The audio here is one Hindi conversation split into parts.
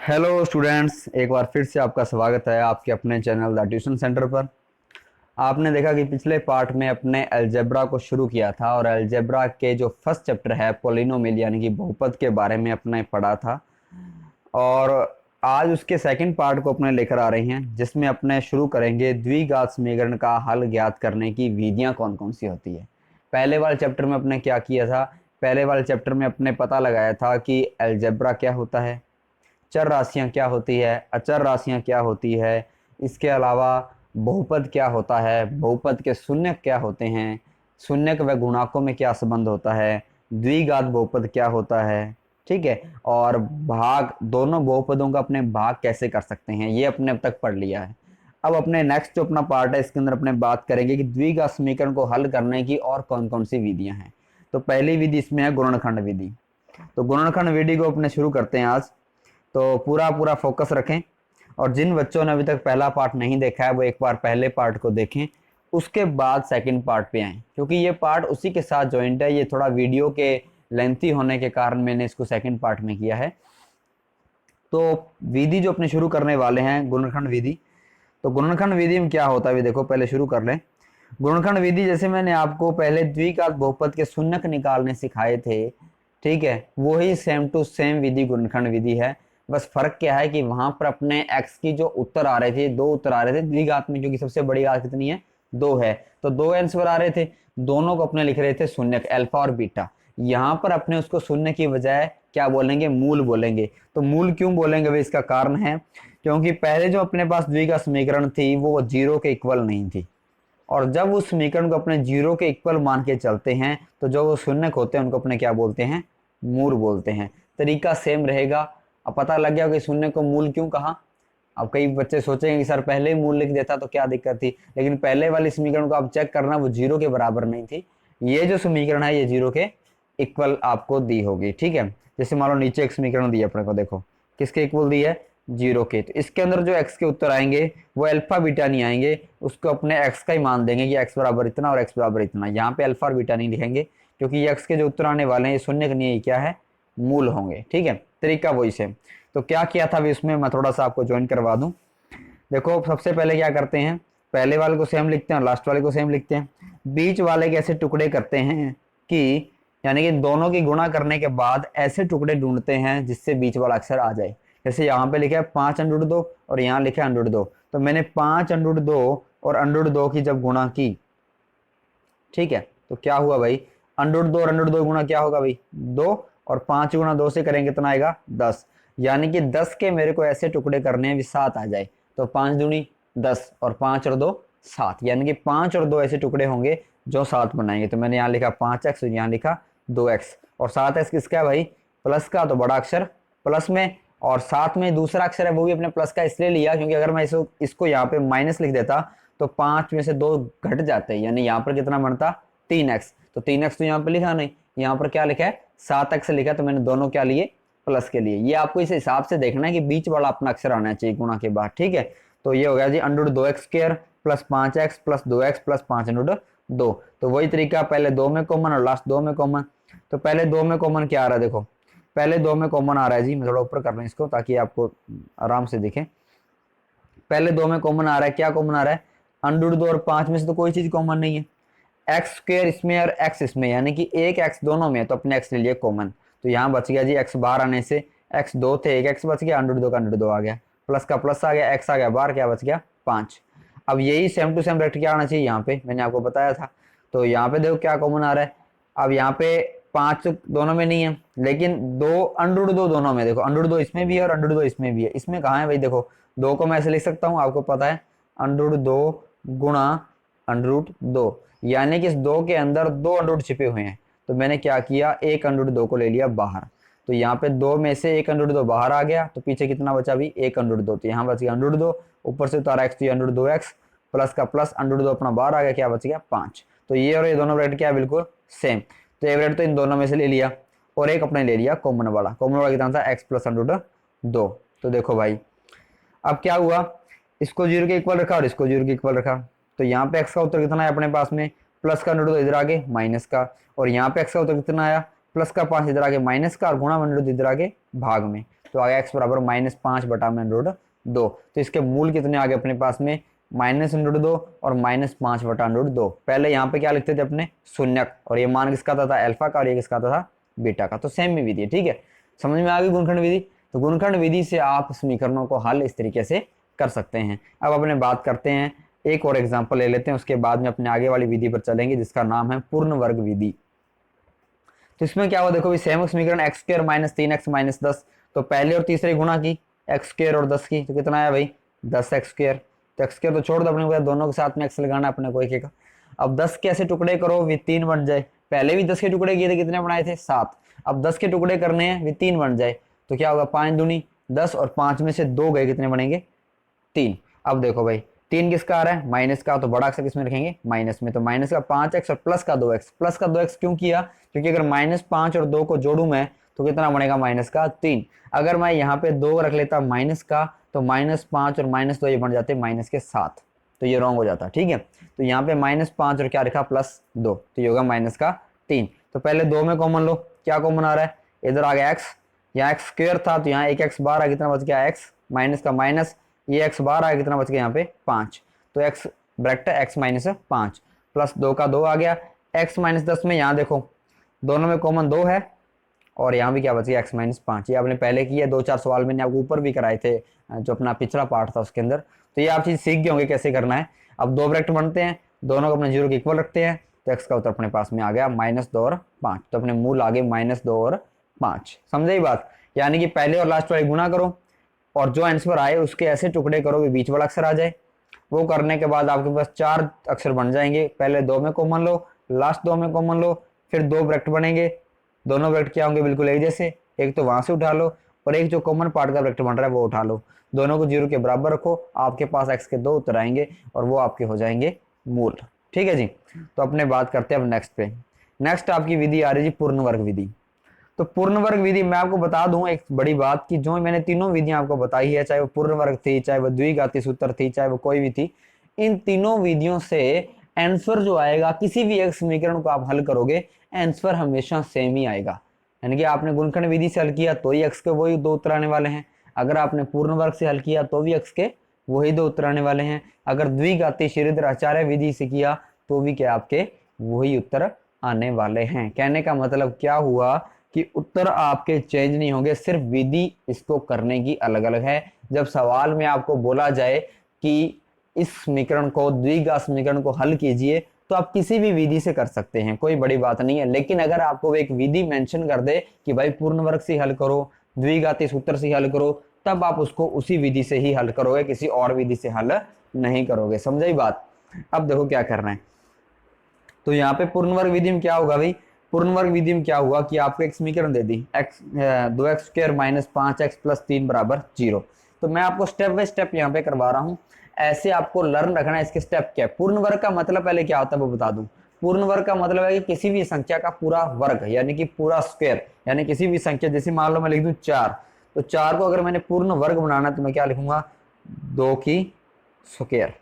हेलो स्टूडेंट्स, एक बार फिर से आपका स्वागत है आपके अपने चैनल द ट्यूशन सेंटर पर। आपने देखा कि पिछले पार्ट में अपने अलजेब्रा को शुरू किया था और अलजेब्रा के जो फर्स्ट चैप्टर है पॉलिनोमियल यानी कि बहुपद के बारे में अपने पढ़ा था। और आज उसके सेकंड पार्ट को अपने लेकर आ रहे हैं जिसमें अपने शुरू करेंगे द्विघात समीकरण का हल ज्ञात करने की विधियां कौन कौन सी होती है। पहले वाले चैप्टर में अपने क्या किया था? पहले वाले चैप्टर में अपने पता लगाया था कि अलजेब्रा क्या होता है, चर राशियां क्या होती है, अचर राशियां क्या होती है, इसके अलावा बहुपद क्या होता है, बहुपद के शून्यक क्या होते हैं, शून्यक व गुणाकों में क्या संबंध होता है, द्विघात बहुपद क्या होता है, ठीक है। और भाग, दोनों बहुपदों का अपने भाग कैसे कर सकते हैं, ये अपने अब तक पढ़ लिया है। अब अपने नेक्स्ट जो अपना पार्ट है इसके अंदर अपने बात करेंगे कि द्विघात समीकरण को हल करने की और कौन कौन सी विधियां हैं। तो पहली विधि इसमें है गुणनखंड विधि। तो गुणनखंड विधि को अपने शुरू करते हैं आज। तो पूरा पूरा फोकस रखें और जिन बच्चों ने अभी तक पहला पार्ट नहीं देखा है वो एक बार पहले पार्ट को देखें, उसके बाद सेकंड पार्ट पे आएँ, क्योंकि ये पार्ट उसी के साथ जॉइंट है। ये थोड़ा वीडियो के लेंथी होने के कारण मैंने इसको सेकंड पार्ट में किया है। तो विधि जो अपने शुरू करने वाले हैं गुणनखंड विधि। तो गुणनखंड विधि में क्या होता है, देखो पहले शुरू कर लें। गुणनखंड विधि जैसे मैंने आपको पहले द्विघात बहुपद के शून्यक निकालने सिखाए थे, ठीक है, वही सेम टू सेम विधि गुणनखंड विधि है। बस फर्क क्या है कि वहां पर अपने x की जो उत्तर आ रहे थे, दो उत्तर आ रहे थे द्विघात में, क्योंकि सबसे बड़ी घात कितनी है, दो है, तो दो आंसर आ रहे थे। दोनों को अपने लिख रहे थे शून्यक, अल्फा और बीटा। यहाँ पर अपने उसको शून्य की बजाय क्या बोलेंगे, मूल बोलेंगे। तो मूल क्यों बोलेंगे भाई, इसका कारण है क्योंकि पहले जो अपने पास द्विघात समीकरण थी वो जीरो के इक्वल नहीं थी, और जब उस समीकरण को अपने जीरो के इक्वल मान के चलते हैं तो जो वो शून्यक होते हैं उनको अपने क्या बोलते हैं, मूल बोलते हैं। तरीका सेम रहेगा। अब पता लग गया कि शून्य को मूल क्यों कहा। अब कई बच्चे सोचेंगे कि सर पहले ही मूल लिख देता तो क्या दिक्कत थी, लेकिन पहले वाली समीकरण को आप चेक करना, वो जीरो के बराबर नहीं थी। ये जो समीकरण है ये जीरो के इक्वल आपको दी होगी, ठीक है। जैसे मान लो नीचे एक समीकरण दी है अपने को, देखो किसके इक्वल दी है, जीरो के। तो इसके अंदर जो एक्स के उत्तर आएंगे वो अल्फा बीटा नहीं आएंगे, उसको अपने एक्स का ही मान देंगे कि एक्स बराबर इतना और एक्स बराबर इतना। यहाँ पे अल्फा और बीटा नहीं लिखेंगे क्योंकि ये एक्स के जो उत्तर आने वाले हैं ये शून्य के नहीं, क्या है, मूल होंगे, ठीक है। तरीका वही से। तो क्या किया था अभी उसमें मैं थोड़ा सा आपको ज्वाइन करवा दूं। देखो सबसे पहले क्या करते हैं, पहले वाले को सेम लिखते हैं और लास्ट वाले को सेम लिखते हैं। बीच वाले के ऐसे टुकड़े करते हैं कि, यानी कि दोनों की गुणा करने के बाद ऐसे टुकड़े ढूंढते हैं जिससे बीच वाला अक्षर आ जाए। जैसे यहाँ पे लिखा है 5√2 और यहाँ लिखा है √2, तो मैंने 5√2 और √2 की जब गुणा की, ठीक है, तो क्या हुआ भाई, √2 और √2 गुणा क्या होगा भाई, 2, और 5 गुणा 2 से करेंगे कितना आएगा, 10। यानी कि 10 के मेरे को ऐसे टुकड़े करने हैं भी 7 आ जाए। तो 5 दूनी 10 और 5 और 2 7, यानी कि 5 और 2 ऐसे टुकड़े होंगे जो 7 बनाएंगे। तो मैंने यहाँ लिखा 5x और यहाँ लिखा 2x, और 7x किसका है भाई, प्लस का, तो बड़ा अक्षर प्लस में, और साथ में दूसरा अक्षर है वो भी अपने प्लस का इसलिए लिया क्योंकि अगर मैं इसको यहाँ पे माइनस लिख देता तो 5 में से 2 घट जाते हैं, यानी यहाँ पर कितना बनता, 3x। तो 3x तो यहाँ पे लिखा नहीं, यहाँ पर क्या लिखा है, 7x लिखा, तो मैंने दोनों क्या लिए, प्लस के लिए। ये आपको इस हिसाब से देखना है कि बीच वाला अपना अक्षर आना चाहिए गुणा के बाद, ठीक है। तो ये हो गया जी √2x² plus 5x plus 2x plus 5√2। तो वही तरीका, पहले 2 में कॉमन और लास्ट 2 में कॉमन। तो पहले 2 में कॉमन क्या आ रहा है, देखो पहले 2 में कॉमन आ रहा है जी, मैं थोड़ा ऊपर कर रहा हूँ इसको ताकि आपको आराम से दिखे। पहले 2 में कॉमन आ रहा है, क्या कॉमन आ रहा है, √2 और 5 में से तो कोई चीज कॉमन नहीं है। x² इसमें और x इसमें, यानी कि एक x दोनों में, तो अपने x ले लिए कॉमन। तो यहाँ बच गया जी x बाहर आने से, x 2 थे, एक x बच गया, √2 का √2 आ गया, प्लस का प्लस आ गया, x आ गया बाहर, क्या बच गया, 5। अब यही सेम टू सेम रेक्ट क्या आना चाहिए यहाँ पे, मैंने आपको बताया था। तो यहाँ पे देखो क्या कॉमन आ रहा है। अब यहाँ पे 5 दोनों में नहीं है, लेकिन 2 √2 दोनों में, देखो √2 इसमें भी है और √2 इसमें भी है। इसमें कहाँ है भाई, देखो 2 को मैं ऐसे लिख सकता हूँ, आपको पता है, √2 गुणा √2, यानी कि इस 2 के अंदर 2 √ छिपे हुए हैं। तो मैंने क्या किया, एक √2 को ले लिया बाहर। तो यहाँ पे 2 में से एक √2 बाहर आ गया, तो पीछे कितना बचा भी, एक √2। तो यहाँ बच गया √2, ऊपर से उतारा x, तो ये √2x, प्लस का प्लस √2 अपना बाहर आ गया, क्या बच गया, 5। तो ये और ये दोनों ब्रैकेट क्या है, बिल्कुल सेम। तो ये ब्रैकेट तो इन दोनों में से ले लिया और एक अपने ले लिया कॉमन वाला। कॉमन वाला कितना था, x प्लस √2। तो देखो भाई अब क्या हुआ, इसको 0 के इक्वल रखा और इसको 0 के इक्वल रखा। तो यहाँ पे x का उत्तर कितना है अपने पास में, प्लस का √2 इधर आगे माइनस का, और यहाँ पे x का उत्तर कितना आया, प्लस का 5 इधर आगे माइनस का, और गुणा √2 इधर आगे भाग में। तो आ गया x बराबर -5 बटा में रूट 2। तो इसके मूल कितने आ गए अपने पास में, -√2 और -5 बटा √2। पहले यहाँ पे क्या लिखते थे अपने, शून्यक, और ये मान किसका था अल्फा का, और ये किसका था बीटा का। तो सेम ही विधि है, ठीक है, समझ में आ गई गुणनखंड विधि। तो गुणनखंड विधि से आप समीकरणों को हल इस तरीके से कर सकते हैं। अब अपने बात करते हैं, एक और एग्जाम्पल ले लेते हैं, उसके बाद में अपने आगे वाली विधि पर चलेंगे जिसका नाम है पूर्ण वर्ग विधि। तो इसमें क्या हुआ देखो, सेम समीकरण एक्स स्क्वायर -3x -10, तो पहले और तीसरे गुणा की एक्स स्क्वायर और 10 की, तो कितना आया भाई 10x स्क्वायर। तो एक्स स्क्वायर तो छोड़ दो, अपने को दोनों के साथ में एक्स लगाना अपने को एक। अब 10 के ऐसे टुकड़े करो वे 3 बन जाए। पहले भी 10 के टुकड़े किए थे, कितने बनाए थे 7। अब 10 के टुकड़े करने हैं वे 3 बन जाए, तो क्या होगा 5 दूनी 10, और 5 में से 2 गए, कितने बनेंगे 3। अब देखो भाई 3 किसका आ रहा है, माइनस का, तो बड़ा अक्षर किसमें रखेंगे माइनस में। तो माइनस का 5x और प्लस का 2x। प्लस का 2x क्यों किया, क्योंकि अगर -5 और 2 को जोड़ू मैं तो कितना बनेगा माइनस का 3। अगर मैं यहाँ पे 2 रख लेता माइनस का, तो -5 और -2 ये बन जाते माइनस के 7, तो ये रॉन्ग हो जाता, ठीक है। तो यहाँ पे -5 और क्या रखा +2, तो ये होगा माइनस का 3। तो पहले 2 में कॉमन लो, क्या कॉमन आ रहा है, इधर आ गया x, यहाँ x स्क्वायर था तो यहाँ एक x बार आ, कितना बच गया x, माइनस का माइनस, ये x बार आया, कितना बच गया यहाँ पे 5, तो x ब्रैकेट x -5 प्लस 2 का 2 आ गया। x -10 में यहाँ देखो दोनों में कॉमन 2 है, और यहाँ भी क्या बच गया x -5। ये आपने पहले किया, 2-4 सवाल मैंने आपको ऊपर भी कराए थे जो अपना पिछला पार्ट था उसके अंदर, तो ये आप चीज सीख गए होंगे कैसे करना है। अब 2 ब्रैकेट बनते हैं, दोनों को अपने 0 के इक्वल रखते हैं, तो x का उत्तर अपने पास में आ गया -2 और 5। तो अपने मूल आ गए -2 और 5, समझे बात। यानी कि पहले और लास्ट वाले गुणा करो, और जो आंसर आए उसके ऐसे टुकड़े करो भी बीच वाला अक्षर आ जाए। वो करने के बाद आपके पास 4 अक्षर बन जाएंगे। पहले 2 में कॉमन लो, लास्ट 2 में कॉमन लो, फिर 2 ब्रैकेट बनेंगे, दोनों ब्रैकेट क्या होंगे बिल्कुल एक जैसे, एक तो वहां से उठा लो और एक जो कॉमन पार्ट का ब्रैकेट बन रहा है वो उठा लो, दोनों को 0 के बराबर रखो, आपके पास x के 2 उत्तर आएंगे और वो आपके हो जाएंगे मूल, ठीक है जी। तो अपने बात करते हैं अब नेक्स्ट पे। नेक्स्ट आपकी विधि आ रही है पूर्ण वर्ग विधि। तो पूर्ण वर्ग विधि मैं आपको बता दूं एक बड़ी बात कि जो मैंने तीनों विधियां आपको बताई है, चाहे वो पूर्ण वर्ग थी, चाहे वो द्विघाती सूत्र थी, चाहे वो कोई भी थी, इन तीनों विधियों से आंसर जो आएगा किसी भी एक समीकरण को आप हल करोगे आंसर हमेशा सेम ही आएगा। यानी कि आपने गुणनखंड विधि से हल किया तो ही एक्स के वही 2 उत्तर आने वाले हैं, अगर आपने पूर्ण वर्ग से हल किया तो भी एक्स के वही 2 उत्तर आने वाले हैं, अगर द्विघाती श्रीधर आचार्य विधि से किया तो भी क्या आपके वही उत्तर आने वाले हैं। कहने का मतलब क्या हुआ कि उत्तर आपके चेंज नहीं होंगे, सिर्फ विधि इसको करने की अलग अलग है। जब सवाल में आपको बोला जाए कि इस समीकरण को द्विघात समीकरण को हल कीजिए तो आप किसी भी विधि से कर सकते हैं, कोई बड़ी बात नहीं है। लेकिन अगर आपको एक विधि मेंशन कर दे कि भाई पूर्ण वर्ग से हल करो, द्विघाती सूत्र से हल करो, तब आप उसको उसी विधि से ही हल करोगे, किसी और विधि से हल नहीं करोगे, समझे बात। अब देखो क्या करना है। तो यहाँ पे पूर्ण वर्ग विधि में क्या होगा भाई, पूर्ण वर्ग विधि में क्या हुआ कि आपको एक समीकरण दे दी x 2x स्क्वायर -5x + 3 = 0। तो मैं आपको स्टेप बाय स्टेप यहाँ पे करवा रहा हूँ, ऐसे आपको लर्न रखना है इसके स्टेप क्या है। पूर्ण वर्ग का मतलब पहले क्या होता है वो बता दूं। पूर्ण वर्ग का मतलब है कि किसी भी संख्या का पूरा वर्ग, यानी कि पूरा स्क्वायर, यानी किसी भी संख्या, जैसे मान लो मैं लिख दूं 4, तो 4 को अगर मैंने पूर्ण वर्ग बनाना तो मैं क्या लिखूंगा 2 की स्क्वायर,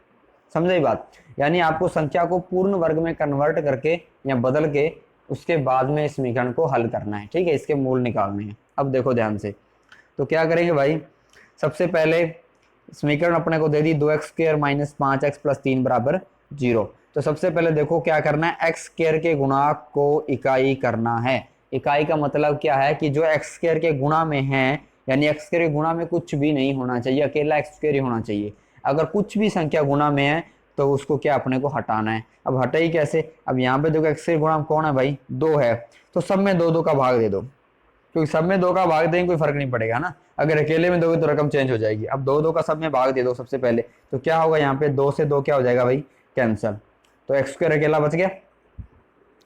समझे बात। यानी आपको संख्या को पूर्ण वर्ग में कन्वर्ट करके या बदल के उसके बाद में इस समीकरण को हल करना है, ठीक है, इसके मूल निकालने हैं। अब देखो ध्यान से, तो क्या करेंगे भाई, सबसे पहले समीकरण अपने को दे दी 2x स्क्वायर -5x + 3 = 0। तो सबसे पहले देखो क्या करना है, x स्क्वायर के गुणांक को इकाई करना है। इकाई का मतलब क्या है कि जो x स्क्वायर के गुणा में है, यानी x स्क्वायर के गुणा में कुछ भी नहीं होना चाहिए, अकेला x स्क्वायर ही होना चाहिए। अगर कुछ भी संख्या गुणा में है तो उसको क्या अपने को हटाना है। अब हटाई कैसे, अब यहाँ पे देखो x के गुणांक कौन है भाई 2 है, तो सब में 2 का भाग दे दो, क्योंकि सब में 2 का भाग देंगे कोई फर्क नहीं पड़ेगा ना, अगर अकेले में दोगे तो रकम चेंज हो जाएगी। अब 2 का सब में भाग दे दो सबसे पहले, तो क्या होगा यहाँ पे 2 से 2 क्या हो जाएगा भाई कैंसिल, तो एक्स स्क्वायर अकेला बच गया,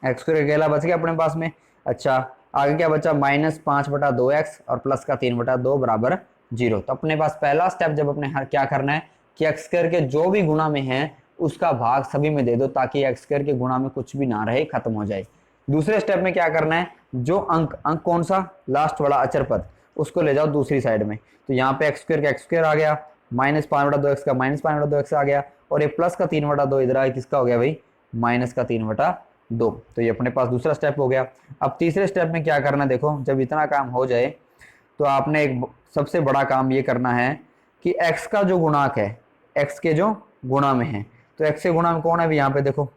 एक्स स्क्वायर अकेला बच गया अपने पास में। अच्छा आगे क्या बचा -5/2x और प्लस का 3/2 = 0। तो अपने पास पहला स्टेप जब अपने क्या करना है कि एक्स स्क्वायर के जो भी गुणा में है उसका भाग सभी में दे दो, ताकि एक्स स्क्वायर के गुणा में कुछ भी ना रहे, खत्म हो जाए। दूसरे स्टेप में क्या करना है, जो अंक कौन सा लास्ट वाला अचर पद, उसको ले जाओ दूसरी साइड में। तो यहाँ पे एक्स स्क्वायर का एक्स स्क्वायर आ गया, -5/2x का -5/2x आ गया, और ये प्लस का 3/2 इधर आया, किसका हो गया भाई माइनस का 3/2। तो ये अपने पास दूसरा स्टेप हो गया। अब तीसरे स्टेप में क्या करना, देखो जब इतना काम हो जाए तो आपने एक सबसे बड़ा काम ये करना है कि x का जो गुणांक है, x के जो गुणा में है, तो x के गुणा में कौन है, यहाँ पे देखो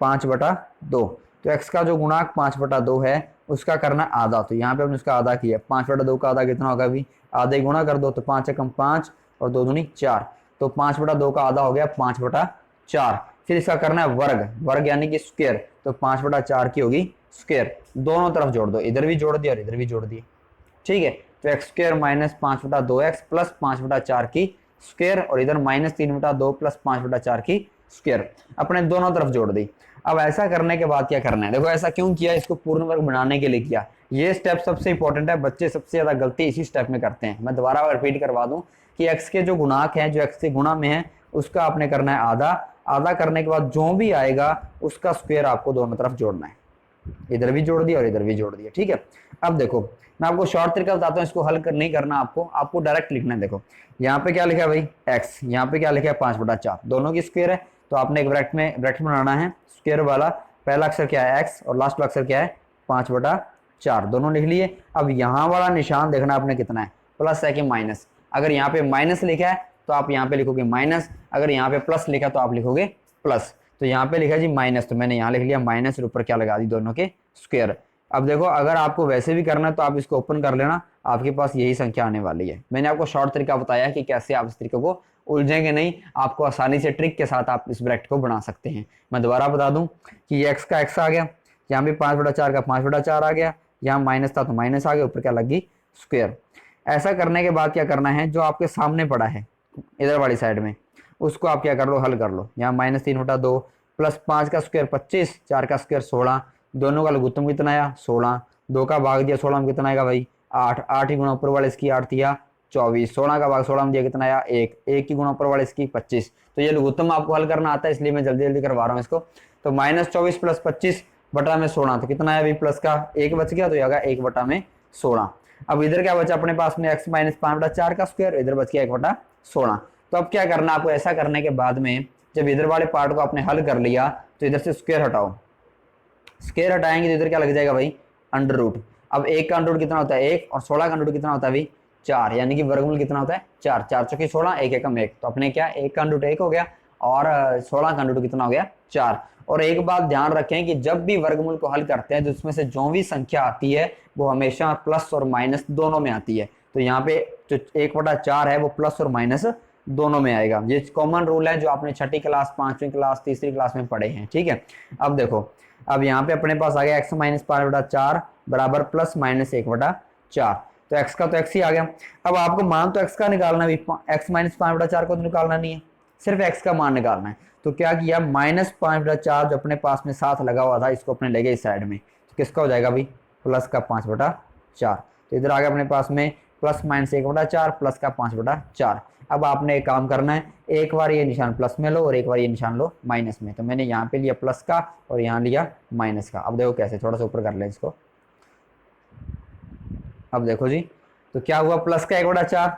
5/2, तो x का जो गुणांक 5/2 है उसका करना आधा, तो यहाँ पे हमने उसका आधा किया। 5/2 का आधा कितना होगा अभी, आधे गुणा कर दो, तो 5 एकम 5 और 2 दूनी 4, तो 5/2 का आधा हो गया 5/4। फिर इसका करना है वर्ग, वर्ग यानी कि स्क्वायर, तो 5/4 की होगी स्क्वायर, दोनों तरफ जोड़ दो, इधर भी जोड़ दिया और इधर भी जोड़ दिए, ठीक है। तो x square minus 5/2x plus 5/4 की स्क्वायर, और इधर -3/2 प्लस 5/4 की स्क्वायर, अपने दोनों तरफ जोड़ दी। अब ऐसा करने के बाद क्या करना है, देखो ऐसा क्यों किया, इसको पूर्ण वर्ग बनाने के लिए किया। ये स्टेप सबसे इंपॉर्टेंट है, बच्चे सबसे ज्यादा गलती इसी स्टेप में करते हैं। मैं दोबारा रिपीट करवा दूं कि एक्स के जो गुणांक हैं, जो एक्स के गुणा में है, उसका आपने करना है आधा, आधा करने के बाद जो भी आएगा उसका स्क्वायर आपको दोनों तरफ जोड़ना है, इधर भी जोड़ दिया और इधर भी जोड़ दिया, ठीक है। अब देखो मैं आपको शॉर्ट तरीका बताता हूँ, इसको हल नहीं करना आपको डायरेक्ट लिखना है। देखो यहाँ पे क्या लिखा है भाई x, यहाँ पे क्या लिखा है 5/4, दोनों की स्क्वायर है, तो आपने एक ब्रैकेट बनाना है स्क्वायर वाला। पहला अक्षर क्या है x और लास्ट वाला अक्षर क्या है 5/4, दोनों लिख लिए। अब यहाँ वाला निशान देखना आपने कितना है, प्लस है कि माइनस। अगर यहाँ पे माइनस लिखा है तो आप यहाँ पे लिखोगे माइनस, अगर यहाँ पे प्लस लिखा तो आप लिखोगे प्लस। तो यहाँ पे लिखा जी माइनस, तो मैंने यहाँ लिख लिया माइनस और ऊपर क्या लगा दी, दोनों के स्क्वायर। अब देखो अगर आपको वैसे भी करना है तो आप इसको ओपन कर लेना, आपके पास यही संख्या आने वाली है। मैंने आपको शॉर्ट तरीका बताया कि कैसे आप इस तरीके को उलझेंगे नहीं, आपको आसानी से ट्रिक के साथ आप इस ब्रैकेट को बना सकते हैं। मैं दोबारा बता दूं कि ये x का x आ गया, यहाँ पे 5/4 का 5/4 आ गया, यहाँ माइनस था तो माइनस आ गया, ऊपर क्या लगी स्क्वायर। ऐसा करने के बाद क्या करना है, जो आपके सामने पड़ा है इधर वाली साइड में, उसको आप क्या कर लो, हल कर लो। यहाँ -3/2 प्लस 5 का स्क्वायर 25, 4 का स्क्वायर 16, दोनों का लघुत्तम कितना आया 16, 2 का भाग दिया 16 में कितना आएगा भाई 8, 8 ही गुणा ऊपर वाले इसकी 8 दिया 24, 16 का भाग 16 में दिया कितना आया 1, 1 की गुणा ऊपर वाले इसकी 25। तो ये लघुत्तम आपको हल करना आता है, इसलिए मैं जल्दी जल्दी करवा रहा हूँ इसको। तो -24 प्लस 25 बटा में 16, तो कितना आया भाई प्लस का 1 बच गया, तो ये आएगा 1/16। अब इधर क्या बचा अपने पास में x माइनस 5/4 का स्क्वायर, इधर बच गया 1/16। तो अब क्या करना आपको, ऐसा करने के बाद में जब इधर वाले पार्ट को आपने हल कर लिया तो इधर से स्क्वायर हटाओ, स्क्वायर हटाएंगे तो इधर क्या लग जाएगा भाई अंडर रूट। अब 1 का अंडर रूट कितना होता है 1, और 16 का अंडर रूट कितना होता है भाई 4, यानी कि वर्गमूल कितना होता है 4, 4 चौके 16, 1 एकम 1, तो अपने क्या 1 का अंडर रूट 1 हो गया और 16 का अंडर रूट कितना हो गया 4। और एक बात ध्यान रखें कि जब भी वर्गमूल को हल करते हैं तो उसमें से जो भी संख्या आती है वो हमेशा प्लस और माइनस दोनों में आती है। तो यहाँ पे जो 1/4 है वो प्लस और माइनस दोनों में आएगा। ये कॉमन रूल है जो आपने छठी क्लास, 5वीं क्लास, तीसरी क्लास में पढ़े हैं, ठीक है। अब देखो अब यहाँ पे अपने पास आ गया x माइनस 5/4 बराबर प्लस माइनस 1/4, तो x का तो x ही आ गया। अब आपको मान तो x का निकालना भी, x माइनस 5/4 को तो निकालना नहीं है, सिर्फ x का मान निकालना है। तो क्या किया -5/4 जो अपने पास में साथ लगा हुआ था इसको अपने ले गए इस साइड में, तो किसका हो जाएगा भाई प्लस का 5/4। तो इधर आ गया अपने पास में प्लस माइनस 1/4 प्लस का 5/4। अब आपने एक काम करना है, एक बार ये निशान प्लस में लो और एक बार ये निशान लो माइनस में। तो मैंने यहाँ पे लिया प्लस का और यहाँ लिया माइनस का। अब देखो कैसे, थोड़ा सा ऊपर कर ले इसको। अब देखो जी, तो क्या हुआ प्लस का 1/4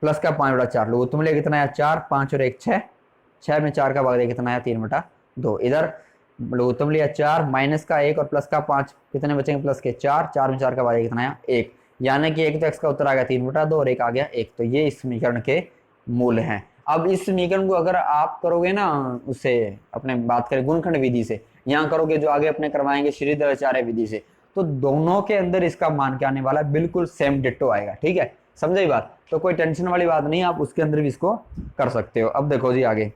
प्लस का 5/4, लो तुम ले कितना आया 4, 5 और 1 6, 6 में 4 का भाग दिया कितना आया 3/2। इधर लघुत्तम लिया 4, माइनस का 1 और प्लस का 5, कितने बचेंगे प्लस के 4, 4 में 4 का भाग दिया कितना आया 1, यानी कि एक तो x का उत्तर आ गया 3/2 और एक आ गया 1। तो ये इस समीकरण के मूल हैं। अब इस समीकरण को अगर आप करोगे ना, उससे अपने बात करें गुणनखंड विधि से, यहाँ करोगे जो आगे अपने करवाएंगे श्रीधराचार्य विधि से, तो दोनों के अंदर इसका मान क्या आने वाला है, बिल्कुल सेम डिट्टो आएगा, ठीक है, समझे बात। तो कोई टेंशन वाली बात नहीं, आप उसके अंदर भी इसको कर सकते हो। अब देखो जी आगे,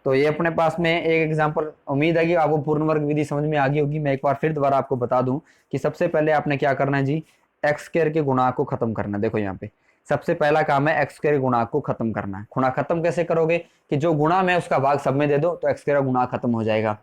तो ये अपने पास में एक एग्जांपल, उम्मीद है कि आपको पूर्ण वर्ग विधि समझ में आ गई होगी। मैं एक बार फिर दोबारा आपको बता दूं कि सबसे पहले आपने क्या करना है जी, एक्स स्क्वायर के गुणांक को खत्म करना है। देखो यहाँ पे सबसे पहला काम है एक्स स्क्वायर गुणांक को खत्म करना है। गुणा खत्म कैसे करोगे कि जो गुणा में उसका भाग सब में दे दो तो एक्स स्क्वायर गुणा खत्म हो जाएगा।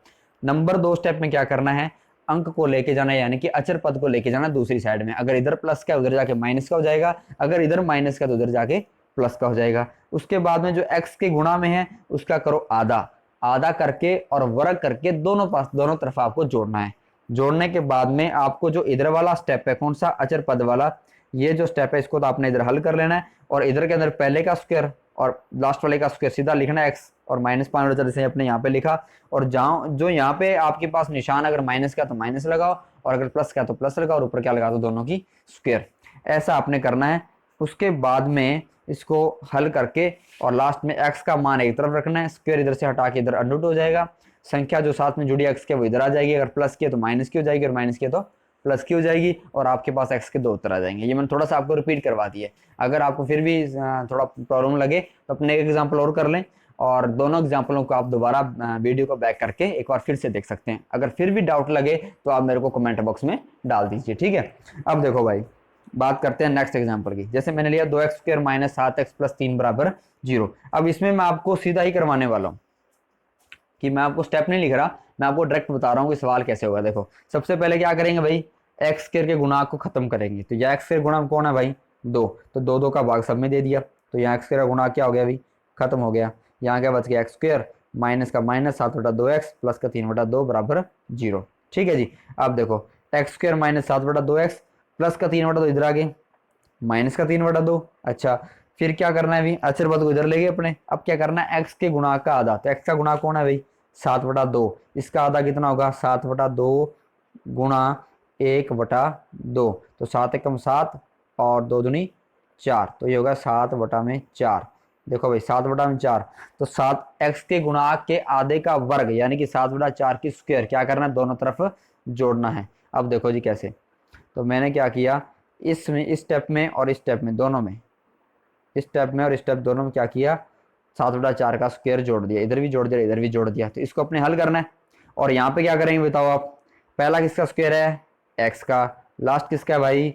नंबर 2 स्टेप में क्या करना है, अंक को लेके जाना है, यानी कि अचर पद को लेके जाना दूसरी साइड में। अगर इधर प्लस का उधर जाके माइनस का हो जाएगा, अगर इधर माइनस का तो उधर जाके प्लस का हो जाएगा। उसके बाद में जो एक्स के गुणा में है उसका करो आधा, आधा करके और वर्ग करके दोनों तरफ आपको जोड़ना है। जोड़ने के बाद में आपको जो इधर वाला स्टेप है, कौन सा अचर पद वाला, ये जो स्टेप है इसको तो आपने इधर हल कर लेना है, और इधर के अंदर पहले का स्क्वायर और लास्ट वाले का स्क्वायर सीधा लिखना है, एक्स और -5 जैसे अपने यहाँ पे लिखा। और जहाँ जो यहाँ पे आपके पास निशान अगर माइनस का तो माइनस लगाओ और अगर प्लस का तो प्लस लगाओ और ऊपर क्या लगा दो दोनों की स्क्वायर। ऐसा आपने करना है। उसके बाद में इसको हल करके और लास्ट में x का मान एक तरफ रखना है, स्क्वायर इधर से हटा के इधर अंडर हो जाएगा, संख्या जो साथ में जुड़ी x के वो इधर आ जाएगी, अगर प्लस की है तो माइनस की हो जाएगी और माइनस की है तो प्लस की हो जाएगी, और आपके पास x के दो उत्तर आ जाएंगे। ये मैंने थोड़ा सा आपको रिपीट करवा दिया। अगर आपको फिर भी थोड़ा प्रॉब्लम लगे तो अपने एक एग्जाम्पल और कर लें, और दोनों एग्जाम्पलों को आप दोबारा वीडियो को बैक करके एक बार फिर से देख सकते हैं। अगर फिर भी डाउट लगे तो आप मेरे को कमेंट बॉक्स में डाल दीजिए, ठीक है। अब देखो भाई, बात करते हैं नेक्स्ट एग्जाम्पल की। जैसे मैंने लिया 2x square minus 7x plus 3 बराबर 0। अब इसमें मैं आपको सीधा ही करवाने वाला हूँ कि मैं आपको स्टेप नहीं लिख रहा, मैं आपको डायरेक्ट बता रहा हूँ कि सवाल कैसे होगा। देखो सबसे पहले क्या करेंगे भाई, एक्स स्क्वायर के गुणांक को खत्म करेंगे। तो यह एक्स स्क्वायर गुणांक कौन है भाई, 2, तो 2 2 का भाग सब में दे दिया, तो यहाँ एक्स स्क्वायर का गुणांक क्या हो गया भाई, खत्म हो गया। यहाँ क्या बच गया, एक्स स्क्वायर माइनस का माइनस 7/2x प्लस का 3/2 बराबर 0। ठीक है जी। अब देखो x square minus 7/2x plus का 3/2 इधर आ गए, माइनस का 3/2। अच्छा फिर क्या करना है भाई, अचर पद को इधर ले गए अपने। अब क्या करना है, एक्स के गुणांक का आधा, तो एक्स का गुणांक कौन है भाई 7/2, इसका आधा कितना होगा 7/2 गुणा 1/2, तो 7 एकम 7 और 2 दूनी 4, तो ये होगा 7/4। देखो भाई 7/4, तो 7x के गुणांक के आधे का वर्ग यानी कि 7/4 की स्क्वायर क्या करना है, दोनों तरफ जोड़ना है। अब देखो जी कैसे, तो मैंने क्या किया, इसमें इस स्टेप में और इस स्टेप में दोनों में, इस स्टेप में और इस स्टेप दोनों में क्या किया, 7/4 का स्क्वायर जोड़ दिया, इधर भी जोड़ दिया इधर भी जोड़ दिया। तो इसको अपने हल करना है, और यहाँ पे क्या करेंगे बताओ आप, पहला किसका स्क्वायर है, एक्स का, लास्ट किसका है भाई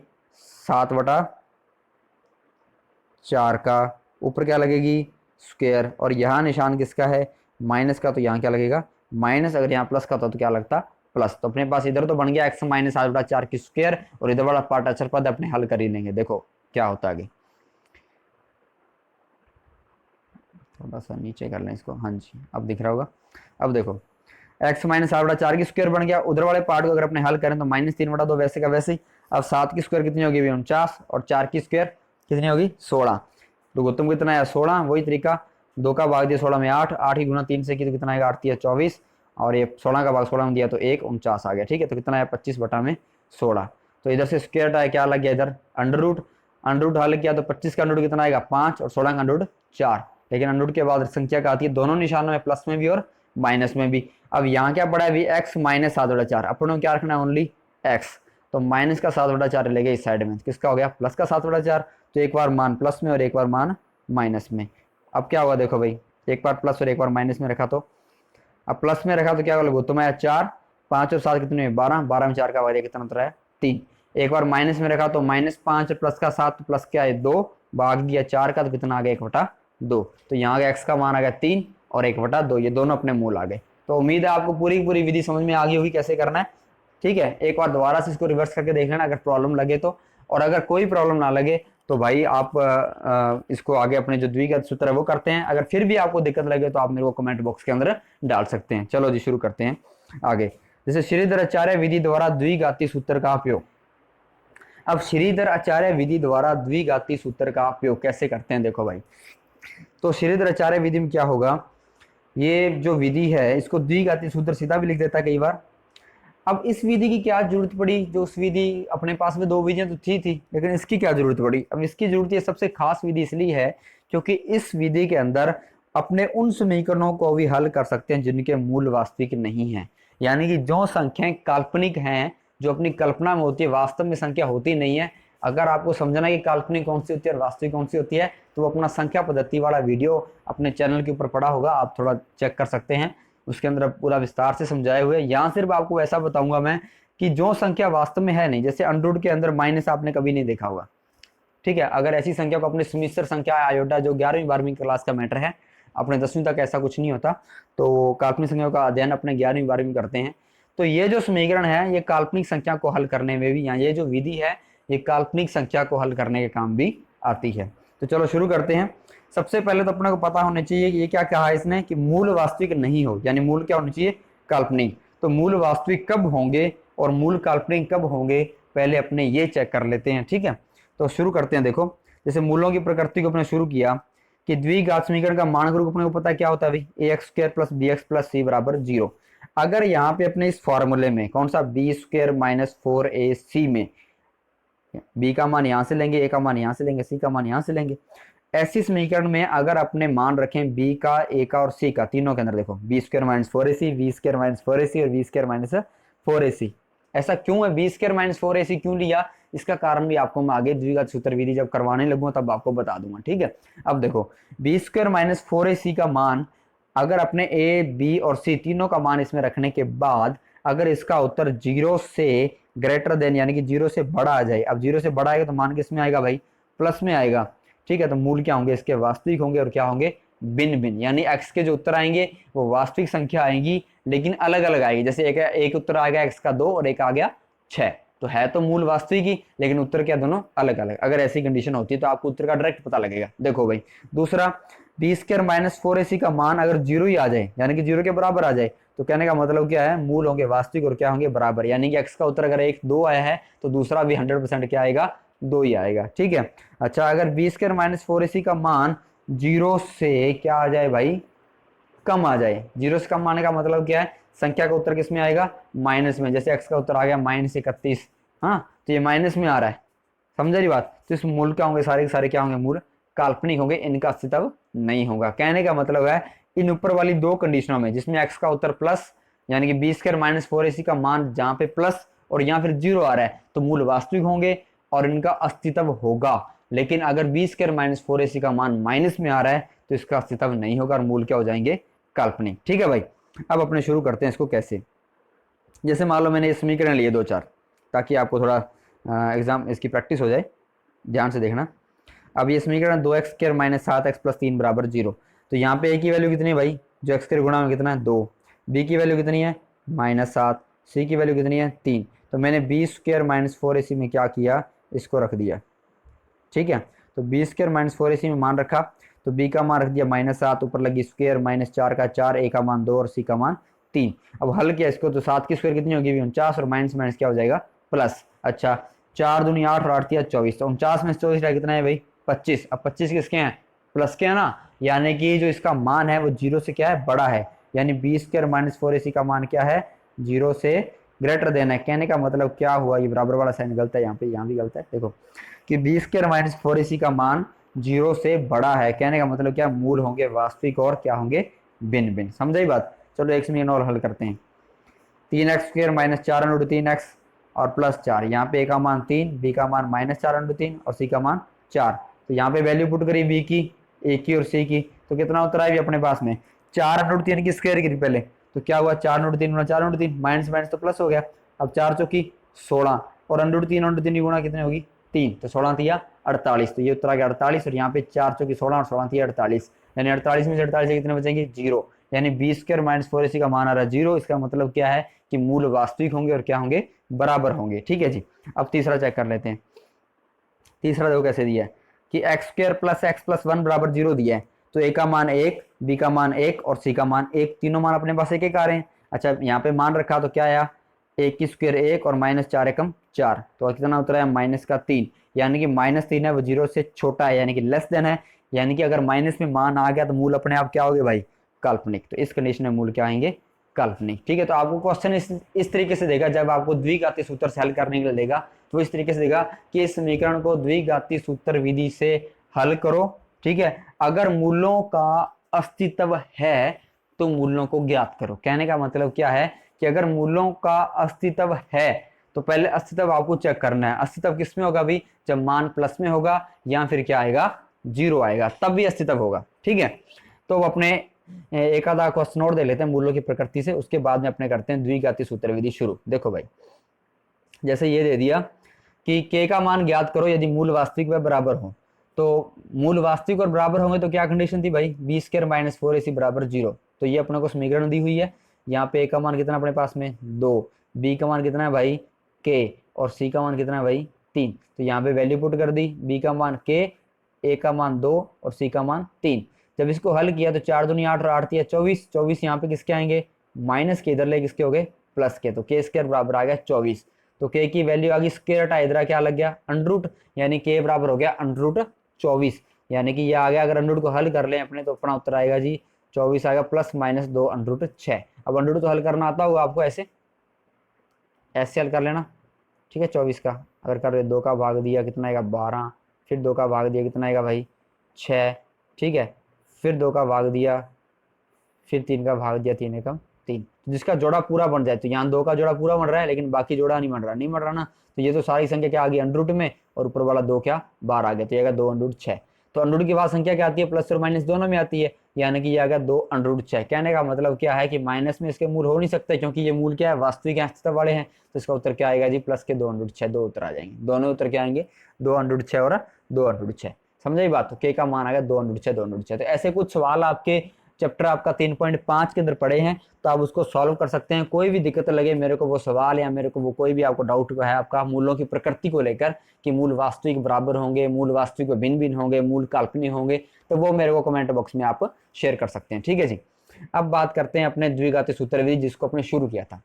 7/4 का, ऊपर क्या लगेगी स्क्वायर, और यहाँ निशान किसका है माइनस का, तो यहाँ क्या लगेगा माइनस, अगर यहाँ प्लस का होता तो क्या लगता प्लस। तो अपने पास इधर तो बन गया एक्स माइनस 7/4 की स्क्वायर, और इधर वाला पार्ट अचर पद अपने हल कर ही लेंगे। देखो क्या होता है आगे, थोड़ा सा नीचे कर लें इसको, हाँ जी अब दिख रहा होगा। अब देखो एक्स माइनस 7/4 की स्क्वायर बन गया, उधर वाले पार्ट को अगर अपने हल करें तो माइनस 3/2 वैसे का वैसे ही। अब 7 की स्क्वायर कितनी होगी 49, और 4 की स्क्वायर कितनी होगी 16, तो गौतम कितना है 16, वही तरीका 2 का भाग दिया 16 में 8, 8 की गुना 3 से की तो कितना आएगा 8 24, और ये 16 का भाग 16 में दिया तो 1 49 आ गया। ठीक है, तो कितना है 25/16। तो इधर से स्क्वायर हटाया क्या लग गया इधर अंडर रूट हल किया तो 25 का अंडर रूट कितना आएगा 5 और 16 का अंडर रूट 4। लेकिन अंडर रूट के बाद संख्या क्या आती है दोनों निशानों में, प्लस में भी और माइनस में भी। अब यहाँ क्या पड़ा है अभी एक्स माइनस 7/4, अपनों क्या रखना है ओनली एक्स, तो माइनस का 7/4 ले गए इस साइड में, किसका हो गया प्लस का 7/4, तो एक बार मान प्लस में और एक बार मान माइनस में। अब क्या हुआ देखो भाई, एक बार प्लस और एक बार माइनस में रखा, तो अब प्लस में रखा तो क्या होगा तो मैं 4, 5 और 7 कितने 12, 12 में 4 का भाग कितना होता है 3। एक बार माइनस में रखा तो -5 प्लस का 7 प्लस क्या है 2, भाग दिया 4 का तो कितना आ गया 1/2, तो यहाँ एक्स का मान आ गया 3 और 1/2, ये दोनों अपने मूल आ गए। तो उम्मीद है आपको पूरी पूरी विधि समझ में आ गई होगी कैसे करना है। ठीक है, एक बार दोबारा से इसको रिवर्स करके देख लेना अगर प्रॉब्लम लगे तो, और अगर कोई प्रॉब्लम ना लगे तो भाई आप इसको आगे अपने जो द्विघात सूत्र है वो करते हैं। अगर फिर भी आपको दिक्कत लगे तो आप मेरे को कमेंट बॉक्स के अंदर डाल सकते हैं। चलो जी शुरू करते हैं आगे। जैसे श्रीधर आचार्य विधि द्वारा द्विघाती सूत्र का उपयोग। अब श्रीधर आचार्य विधि द्वारा द्विघाती सूत्र का उपयोग कैसे करते हैं देखो भाई, तो श्रीधर आचार्य विधि में क्या होगा, ये जो विधि है इसको द्विघाती सूत्र सीधा भी लिख देता है कई बार। अब इस विधि की क्या जरूरत पड़ी, जो उस विधि अपने पास में 2 विधियां तो थी लेकिन इसकी क्या जरूरत पड़ी। अब इसकी जरूरत ये सबसे खास विधि इसलिए है क्योंकि इस विधि के अंदर अपने उन समीकरणों को भी हल कर सकते हैं जिनके मूल वास्तविक नहीं है, यानी कि जो संख्याएं काल्पनिक हैं, जो अपनी कल्पना में होती है, वास्तव में संख्या होती नहीं है। अगर आपको समझना है कि काल्पनिक कौन सी होती है और वास्तविक कौन सी होती है, तो वो अपना संख्या पद्धति वाला वीडियो अपने चैनल के ऊपर पड़ा होगा, आप थोड़ा चेक कर सकते हैं, उसके अंदर पूरा विस्तार से समझाए हुए। यहाँ सिर्फ आपको ऐसा बताऊंगा मैं कि जो संख्या वास्तव में है नहीं, जैसे अंडर के अंदर माइनस आपने कभी नहीं देखा होगा। ठीक है, अगर ऐसी संख्या को अपने समिश्र संख्या आयोटा जो 11वीं 12वीं क्लास का मैटर है, अपने 10वीं तक ऐसा कुछ नहीं होता, तो काल्पनिक संख्या का अध्ययन अपने 11वीं 12वीं करते हैं। तो ये जो समीकरण है ये काल्पनिक संख्या को हल करने में भी, या ये जो विधि है ये काल्पनिक संख्या को हल करने के काम भी आती है। तो चलो शुरू करते हैं। सबसे पहले तो अपने को पता होना चाहिए कि ये क्या कहा है इसने कि मूल वास्तविक नहीं हो, यानी मूल क्या होना चाहिए काल्पनिक। तो मूल वास्तविक कब होंगे और मूल काल्पनिक कब होंगे, पहले अपने ये चेक कर लेते हैं। ठीक है, तो शुरू करते हैं। देखो जैसे मूलों की प्रकृति को अपने शुरू किया कि द्विघात समीकरण का मानक रूप अपने को पता क्या होता है भाई, ax² + bx + c = 0। अगर यहाँ पे अपने इस फॉर्मूले में कौन सा b² - 4ac में बी का मान यहाँ से लेंगे, ए का मान यहाँ से लेंगे, सी का मान यहाँ से लेंगे। ऐसी समीकरण में अगर अपने मान रखें बी का, ए का और सी का, तीनों के अंदर देखो b square minus 4ac, b square minus 4ac और बी स्क्वायर माइनस 4ac। ऐसा क्यों है, बी स्क्वायर माइनस 4ac क्यों लिया, इसका कारण भी आपको मैं आगे द्विघात सूत्र विधि जब करवाने लगूंगा तब आपको बता दूंगा, ठीक है। अब देखो बी स्क्वायर माइनस 4ac का मान अगर अपने ए, बी और सी तीनों का मान इसमें रखने के बाद अगर इसका उत्तर 0 से ग्रेटर देन यानी कि 0 से बड़ा आ जाए, अब 0 से बड़ा आएगा तो मान किस में आएगा भाई, प्लस में आएगा, ठीक है। तो मूल क्या होंगे इसके, वास्तविक होंगे और क्या होंगे, भिन्न भिन्न, यानी x के जो उत्तर आएंगे वो वास्तविक संख्या आएंगी लेकिन अलग अलग आएगी। जैसे एक उत्तर आ गया x का 2 और एक आ गया 6, तो है तो मूल वास्तविक ही लेकिन उत्तर क्या दोनों अलग अलग। अगर ऐसी कंडीशन होती है तो आपको उत्तर का डायरेक्ट पता लगेगा। देखो भाई दूसरा, बी स्क्वायर माइनस 4ac का मान अगर 0 ही आ जाए यानी कि 0 के बराबर आ जाए तो कहने का मतलब क्या है, मूल होंगे वास्तविक और क्या होंगे बराबर, यानी कि x का उत्तर अगर 1 2 आया है तो दूसरा भी 100% क्या आएगा, 2 ही आएगा, ठीक है। अच्छा अगर बी स्क्वायर माइनस 4ac का मान 0 से क्या आ जाए भाई, कम आ जाए, 0 से कम आने का मतलब क्या है, संख्या का उत्तर किस में आएगा, माइनस में। जैसे x का उत्तर आ गया -31, हाँ तो ये माइनस में आ रहा है, समझ रही बात। तो इस मूल क्या होंगे, सारे के सारे क्या होंगे, मूल काल्पनिक होंगे, इनका अस्तित्व नहीं होगा। कहने का मतलब है इन ऊपर वाली दो कंडीशनों में जिसमें x का उत्तर प्लस यानी कि बी स्क्वायर माइनस 4ac का मान जहां पे प्लस और यहाँ फिर 0 आ रहा है तो मूल वास्तविक होंगे और इनका अस्तित्व होगा। लेकिन अगर बी स्क्वायर माइनस 4ac का मान माइनस में आ रहा है तो इसका अस्तित्व नहीं होगा और मूल क्या हो जाएंगे, काल्पनिक, ठीक है भाई। अब अपने शुरू करते हैं इसको कैसे। जैसे मान लो मैंने ये समीकरण लिए 2 4 ताकि आपको थोड़ा एग्जाम इसकी प्रैक्टिस हो जाए, ध्यान से देखना। अब ये समीकरण 2x square minus 7x plus 3 बराबर 0, तो यहाँ पे a की वैल्यू कितनी है भाई, जो x स्क्वायर गुणा में कितना है 2, b की वैल्यू कितनी है -7, c की वैल्यू कितनी है 3। तो मैंने b स्क्वायर माइनस 4ac में क्या किया, इसको रख दिया, ठीक है। तो b स्क्वायर माइनस 4ac में मान रखा तो b का मान रख दिया -7, ऊपर लगी स्क्वायर -4 का 4, a का मान 2 और c का मान 3। अब हल किया इसको तो 7 की स्क्वायर कितनी होगी 49 और माइनस माइनस क्या हो जाएगा प्लस। अच्छा 4 दूनी 8 और 8 तिया 24, तो 49 में 24 कितना है भाई 25। अब 25 किसके हैं, प्लस के है ना, यानी कि जो इसका मान है वो 0 से क्या है, बड़ा है, यानी बी स्क्वायर माइनस 4ac का मान क्या है 0 से ग्रेटर देना है। कहने का मतलब क्या हुआ, ये बराबर वाला साइन गलत है यहाँ पे, यहाँ भी गलत है, देखो कि बी स्क्वायर माइनस 4ac का मान 0 से बड़ा है। कहने का मतलब क्या, मूल होंगे वास्तविक और क्या होंगे भिन्न भिन्न, समझे बात। चलो एक समीकरण और हल करते हैं, 3x स्क्वायर माइनस 4 × 3x और प्लस 4, यहाँ पे a का मान 3, b का मान -4 × 3 और c का मान 4। तो यहाँ पे वैल्यू पुट करी b की, a की और c की, तो कितना उत्तर आएगी अपने पास में 4 × 3 की स्क्वायर करी पहले, तो क्या हुआ 4 × 3 गुणा 4 × 3 माइनस माइनस तो प्लस हो गया। अब 4 चौकी 16 और √3 की गुणा कितनी होगी 3, तो 16 तिया 48, तो ये उत्तर आ गया 48 और यहाँ पे 4 चौकी 16 और 16 तिया 48, यानी 48 में से 48 कितने बचेंगे 0, यानी बी स्क्वायर माइनस 4ac का मान आ रहा है 0। इसका मतलब क्या है कि मूल वास्तविक होंगे और क्या होंगे बराबर होंगे, ठीक है जी। अब तीसरा चेक कर लेते हैं। तीसरा देखो कैसे दिया है कि x square plus x plus 1 बराबर 0 दिया है, तो ए का मान 1, बी का मान 1 और सी का मान 1, तीनों मान अपने पास एक एक आ रहे हैं। अच्छा यहाँ पे मान रखा तो क्या आया, 1 की स्क्वायर 1 और -4 एकम 4, तो कितना उतरा है -3, यानी कि -3 है वो 0 से छोटा है यानी कि लेस देन है, यानी कि अगर माइनस में मान आ गया तो मूल अपने आप क्या हो गए भाई काल्पनिक। तो इस कंडीशन में मूल क्या आएंगे काल्पनिक, ठीक है। तो आपको क्वेश्चन इस तरीके से देगा, जब आपको द्विघातीय सूत्र से हल करने के लिए देगा तो इस तरीके से देगा कि इस समीकरण को द्विघातीय सूत्र विधि से हल करो, ठीक है। अगर मूलों का अस्तित्व है तो मूलों को ज्ञात करो। कहने का मतलब क्या है कि अगर मूलों का अस्तित्व है तो पहले अस्तित्व आपको चेक करना है। अस्तित्व किस में होगा भाई, जब मान प्लस में होगा या फिर क्या आएगा 0 आएगा तब भी अस्तित्व होगा, ठीक है। तो अपने एक आधा क्वेश्चन और दे लेते हैं मूलों की प्रकृति से, उसके बाद में अपने करते हैं द्विघातीय सूत्र विधि शुरू। देखो भाई जैसे ये दे दिया कि k का मान ज्ञात करो यदि मूल वास्तविक व बराबर हो, तो मूल वास्तविक और बराबर होंगे तो क्या कंडीशन थी भाई, बी स्क्वायर माइनस 4ac बराबर 0। तो ये अपने को समीकरण दी हुई है, यहाँ पे a का मान कितना अपने पास में 2, b का मान कितना है भाई k और c का मान कितना है भाई 3। तो यहाँ पे वैल्यू पुट कर दी, b का मान k, a का मान 2 और c का मान 3। जब इसको हल किया तो 4 दूनी 8 और 8 तिया 24, 24 यहाँ पे किसके आएंगे माइनस के, इधर ले किसके हो गए प्लस के, तो k स्क्वायर बराबर आ गया 24। तो k की वैल्यू आ गई स्क्वायर हटा, इधर क्या लग गया अंडरूट, यानी k बराबर हो गया अंडरूट 24, यानी कि ये आ गया। अगर अंडरूट को हल कर लें अपने तो अपना उत्तर आएगा जी 24 आएगा प्लस माइनस 2 अंडरूट 6। अब अंडरूट तो हल करना आता होगा आपको, ऐसे ऐसे हल कर लेना, ठीक है। 24 का अगर कर 2 का भाग दिया कितना आएगा 12, फिर 2 का भाग दिया कितना आएगा भाई 6, ठीक है, फिर 2 का भाग दिया, फिर 3 का भाग दिया, 3 एकम 3, जिसका जोड़ा पूरा बन जाए। तो यहाँ 2 का जोड़ा पूरा बन रहा है लेकिन बाकी जोड़ा नहीं बन रहा ना, तो ये तो सारी संख्या क्या आ गई अंडर रूट में, और ऊपर वाला 2 क्या बाहर आ गया, तो ये आएगा 2 अंडर रूट 6। तो अंडर रूट के बाद संख्या क्या आती है, प्लस और माइनस दोनों में आती है, यानी कि ये आ गया 2 अंडर रूट 6। कहने का मतलब क्या है कि माइनस में इसके मूल हो नहीं सकते, क्योंकि ये मूल क्या है वास्तविक अस्तित्व वाले हैं। तो इसका उत्तर क्या आएगा जी, प्लस के 2 अंडर रूट 6, दो उत्तर आ जाएंगे, दोनों उत्तर क्या आएंगे 2 अंडर रूट 6 और 2 अंडर रूट 6। समझे बात, तो के का मान आ गया 2 अंडर रूट 6, 2 अंडर रूट 6। तो ऐसे कुछ सवाल आपके चैप्टर आपका 3.5 के अंदर पड़े हैं, तो आप उसको सॉल्व कर सकते हैं। कोई भी दिक्कत लगे मेरे को वो सवाल, या मेरे को वो कोई भी आपको डाउट है आपका मूलों की प्रकृति को लेकर, कि मूल वास्तविक बराबर होंगे, मूल वास्तविक भिन्न भिन्न होंगे, मूल काल्पनिक होंगे, तो वो मेरे को कमेंट बॉक्स में आप शेयर कर सकते हैं, ठीक है जी। अब बात करते हैं अपने द्विघातीय सूत्र विधि, जिसको अपने शुरू किया था।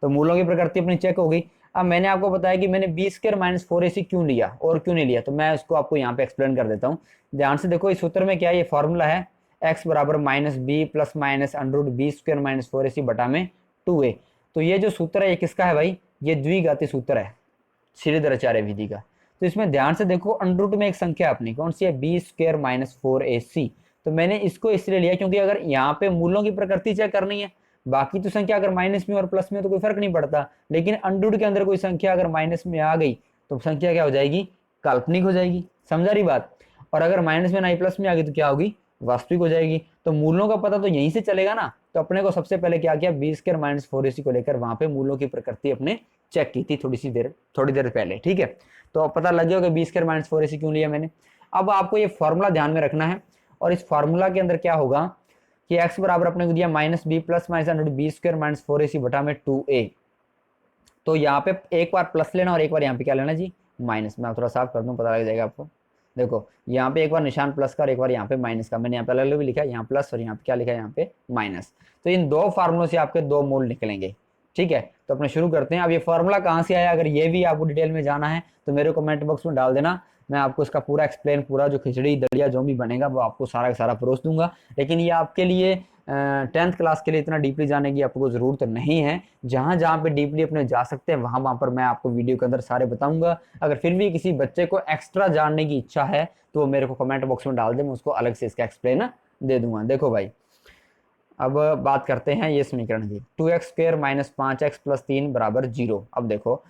तो मूलों की प्रकृति अपनी चेक हो गई। अब मैंने आपको बताया कि मैंने बी स्क्वायर माइनस 4ac क्यों लिया और क्यों नहीं लिया, तो मैं उसको आपको यहाँ पे एक्सप्लेन कर देता हूँ। ध्यान से देखो, इस सूत्र में क्या ये फॉर्मूला है, x बराबर minus b plus minus under root b square minus 4ac बटा में 2a। तो ये जो सूत्र है ये किसका है भाई, ये द्विघाती सूत्र है श्रीधराचार्य विधि का। तो इसमें ध्यान से देखो, अंडर रूट में एक संख्या अपनी कौन सी है, बी स्क्वायर माइनस 4ac। तो मैंने इसको इसलिए लिया क्योंकि अगर यहाँ पे मूलों की प्रकृति चेक करनी है, बाकी तो संख्या अगर माइनस में और प्लस में तो कोई फर्क नहीं पड़ता, लेकिन अंडर रूट के अंदर कोई संख्या अगर माइनस में आ गई तो संख्या क्या हो जाएगी, काल्पनिक हो जाएगी। समझा रही बात। और अगर माइनस में ना ही प्लस में आ गई तो क्या होगी, वास्तविक हो जाएगी। तो मूलों का पता तो यहीं से चलेगा ना। तो अपने को सबसे पहले क्या किया, बी स्क्वायर माइनस 4ac को लेकर वहां पे मूलों की प्रकृति अपने चेक की थी थोड़ी देर पहले, ठीक है। तो अब पता लग गया कि बी स्क्वायर माइनस 4ac क्यों लिया मैंने। अब आपको ये फॉर्मूला ध्यान में रखना है, और इस फॉर्मूला के अंदर क्या होगा कि x बराबर अपने को दिया minus b plus minus under b square minus 4ac बटा में 2a। तो यहाँ पे एक बार प्लस लेना और एक बार यहाँ पे क्या लेना जी, माइनस। मैं थोड़ा साफ कर दूं, पता लग जाएगा आपको। देखो यहाँ पे एक बार निशान प्लस का और एक बार यहाँ पे माइनस का, मैंने यहाँ पे अलग अलग भी लिखा है, यहाँ प्लस और यहाँ पे क्या लिखा है, यहाँ पे माइनस। तो इन दो फार्मूलों से आपके दो मूल निकलेंगे, ठीक है। तो अपने शुरू करते हैं। अब ये फार्मूला कहाँ से आया, अगर ये भी आपको डिटेल में जाना है तो मेरे कमेंट बॉक्स में डाल देना, मैं आपको इसका पूरा एक्सप्लेन, पूरा जो खिचड़ी दलिया जो भी बनेगा वो आपको सारा का सारा परोस दूंगा। लेकिन ये आपके लिए 10th क्लास के लिए इतना डीपली जाने की आपको जरूरत नहीं है। जहां जहां पे डीपली अपने जा सकते हैं वहां वहां पर मैं आपको वीडियो के अंदर सारे बताऊंगा। अगर फिर भी किसी बच्चे को एक्स्ट्रा जानने की इच्छा है तो वो मेरे को कमेंट बॉक्स में डाल दे, मैं उसको अलग से इसका एक्सप्लेन दे दूंगा। देखो भाई, अब बात करते हैं ये समीकरण की, 2x square minus 5x plus 3 बराबर 0। अब देखो,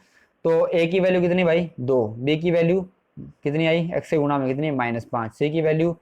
तो a की वैल्यू कितनी भाई 2, b की वैल्यू कितनी आई, x से गुणा में कितनी -5, c की वैल्यू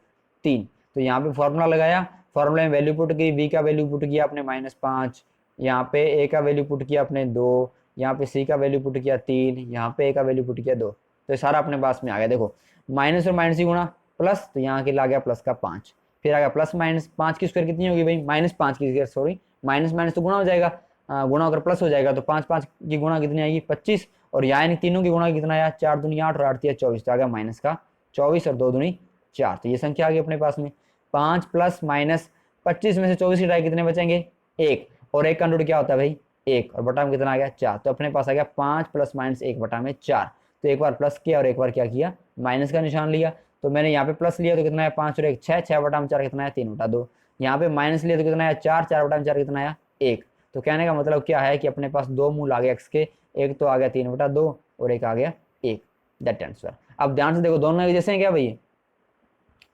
3। तो यहाँ पे फॉर्मूला लगाया, फॉर्मूले में वैल्यू पुट की, b का वैल्यू पुट किया आपने -5, यहाँ पे a का वैल्यू पुट किया आपने 2, यहाँ पे c का वैल्यू पुट किया 3, यहाँ पे a का वैल्यू पुट किया 2। तो ये सारा अपने पास में आ गया। देखो माइनस और माइनस ही गुणा प्लस, तो यहाँ के ला गया प्लस का 5, फिर आ गया प्लस माइनस 5 की स्क्वायर कितनी होगी भाई, -5 की स्क्वायर, सॉरी माइनस माइनस तो गुणा हो जाएगा, गुणा अगर प्लस हो जाएगा तो 5 की गुणा कितनी आएगी 25, और यहाँ इन तीनों की गुणा कितना आया 4 दूनी 8 और 8 3 24, तो आ गया माइनस का 24 और 2 दूनी 4। तो ये संख्या आ गई अपने पास में 5 प्लस माइनस 25 में से 24 हटाए कितने बचेंगे 1, और 1 का अंडर क्या होता है भाई 1, और बटा में कितना आ गया 4। तो अपने पास आ गया 5 प्लस माइनस 1 बटा में 4। तो एक बार प्लस किया और एक बार क्या किया माइनस का निशान लिया। तो मैंने यहाँ पे प्लस लिया तो कितना है 5 और 1 6, 6 बटा में 4 कितना है 3 बटा 2। यहाँ पे माइनस लिया तो कितना है 4, 4 बटा में 4 कितना आया 1। तो कहने का मतलब क्या है कि अपने पास दो मूल आ गए x के, एक तो आ गया 3 बटा 2 और एक आ गया 1, दैट आंसर। अब ध्यान से देखो, दोनों एक जैसे हैं क्या भैया,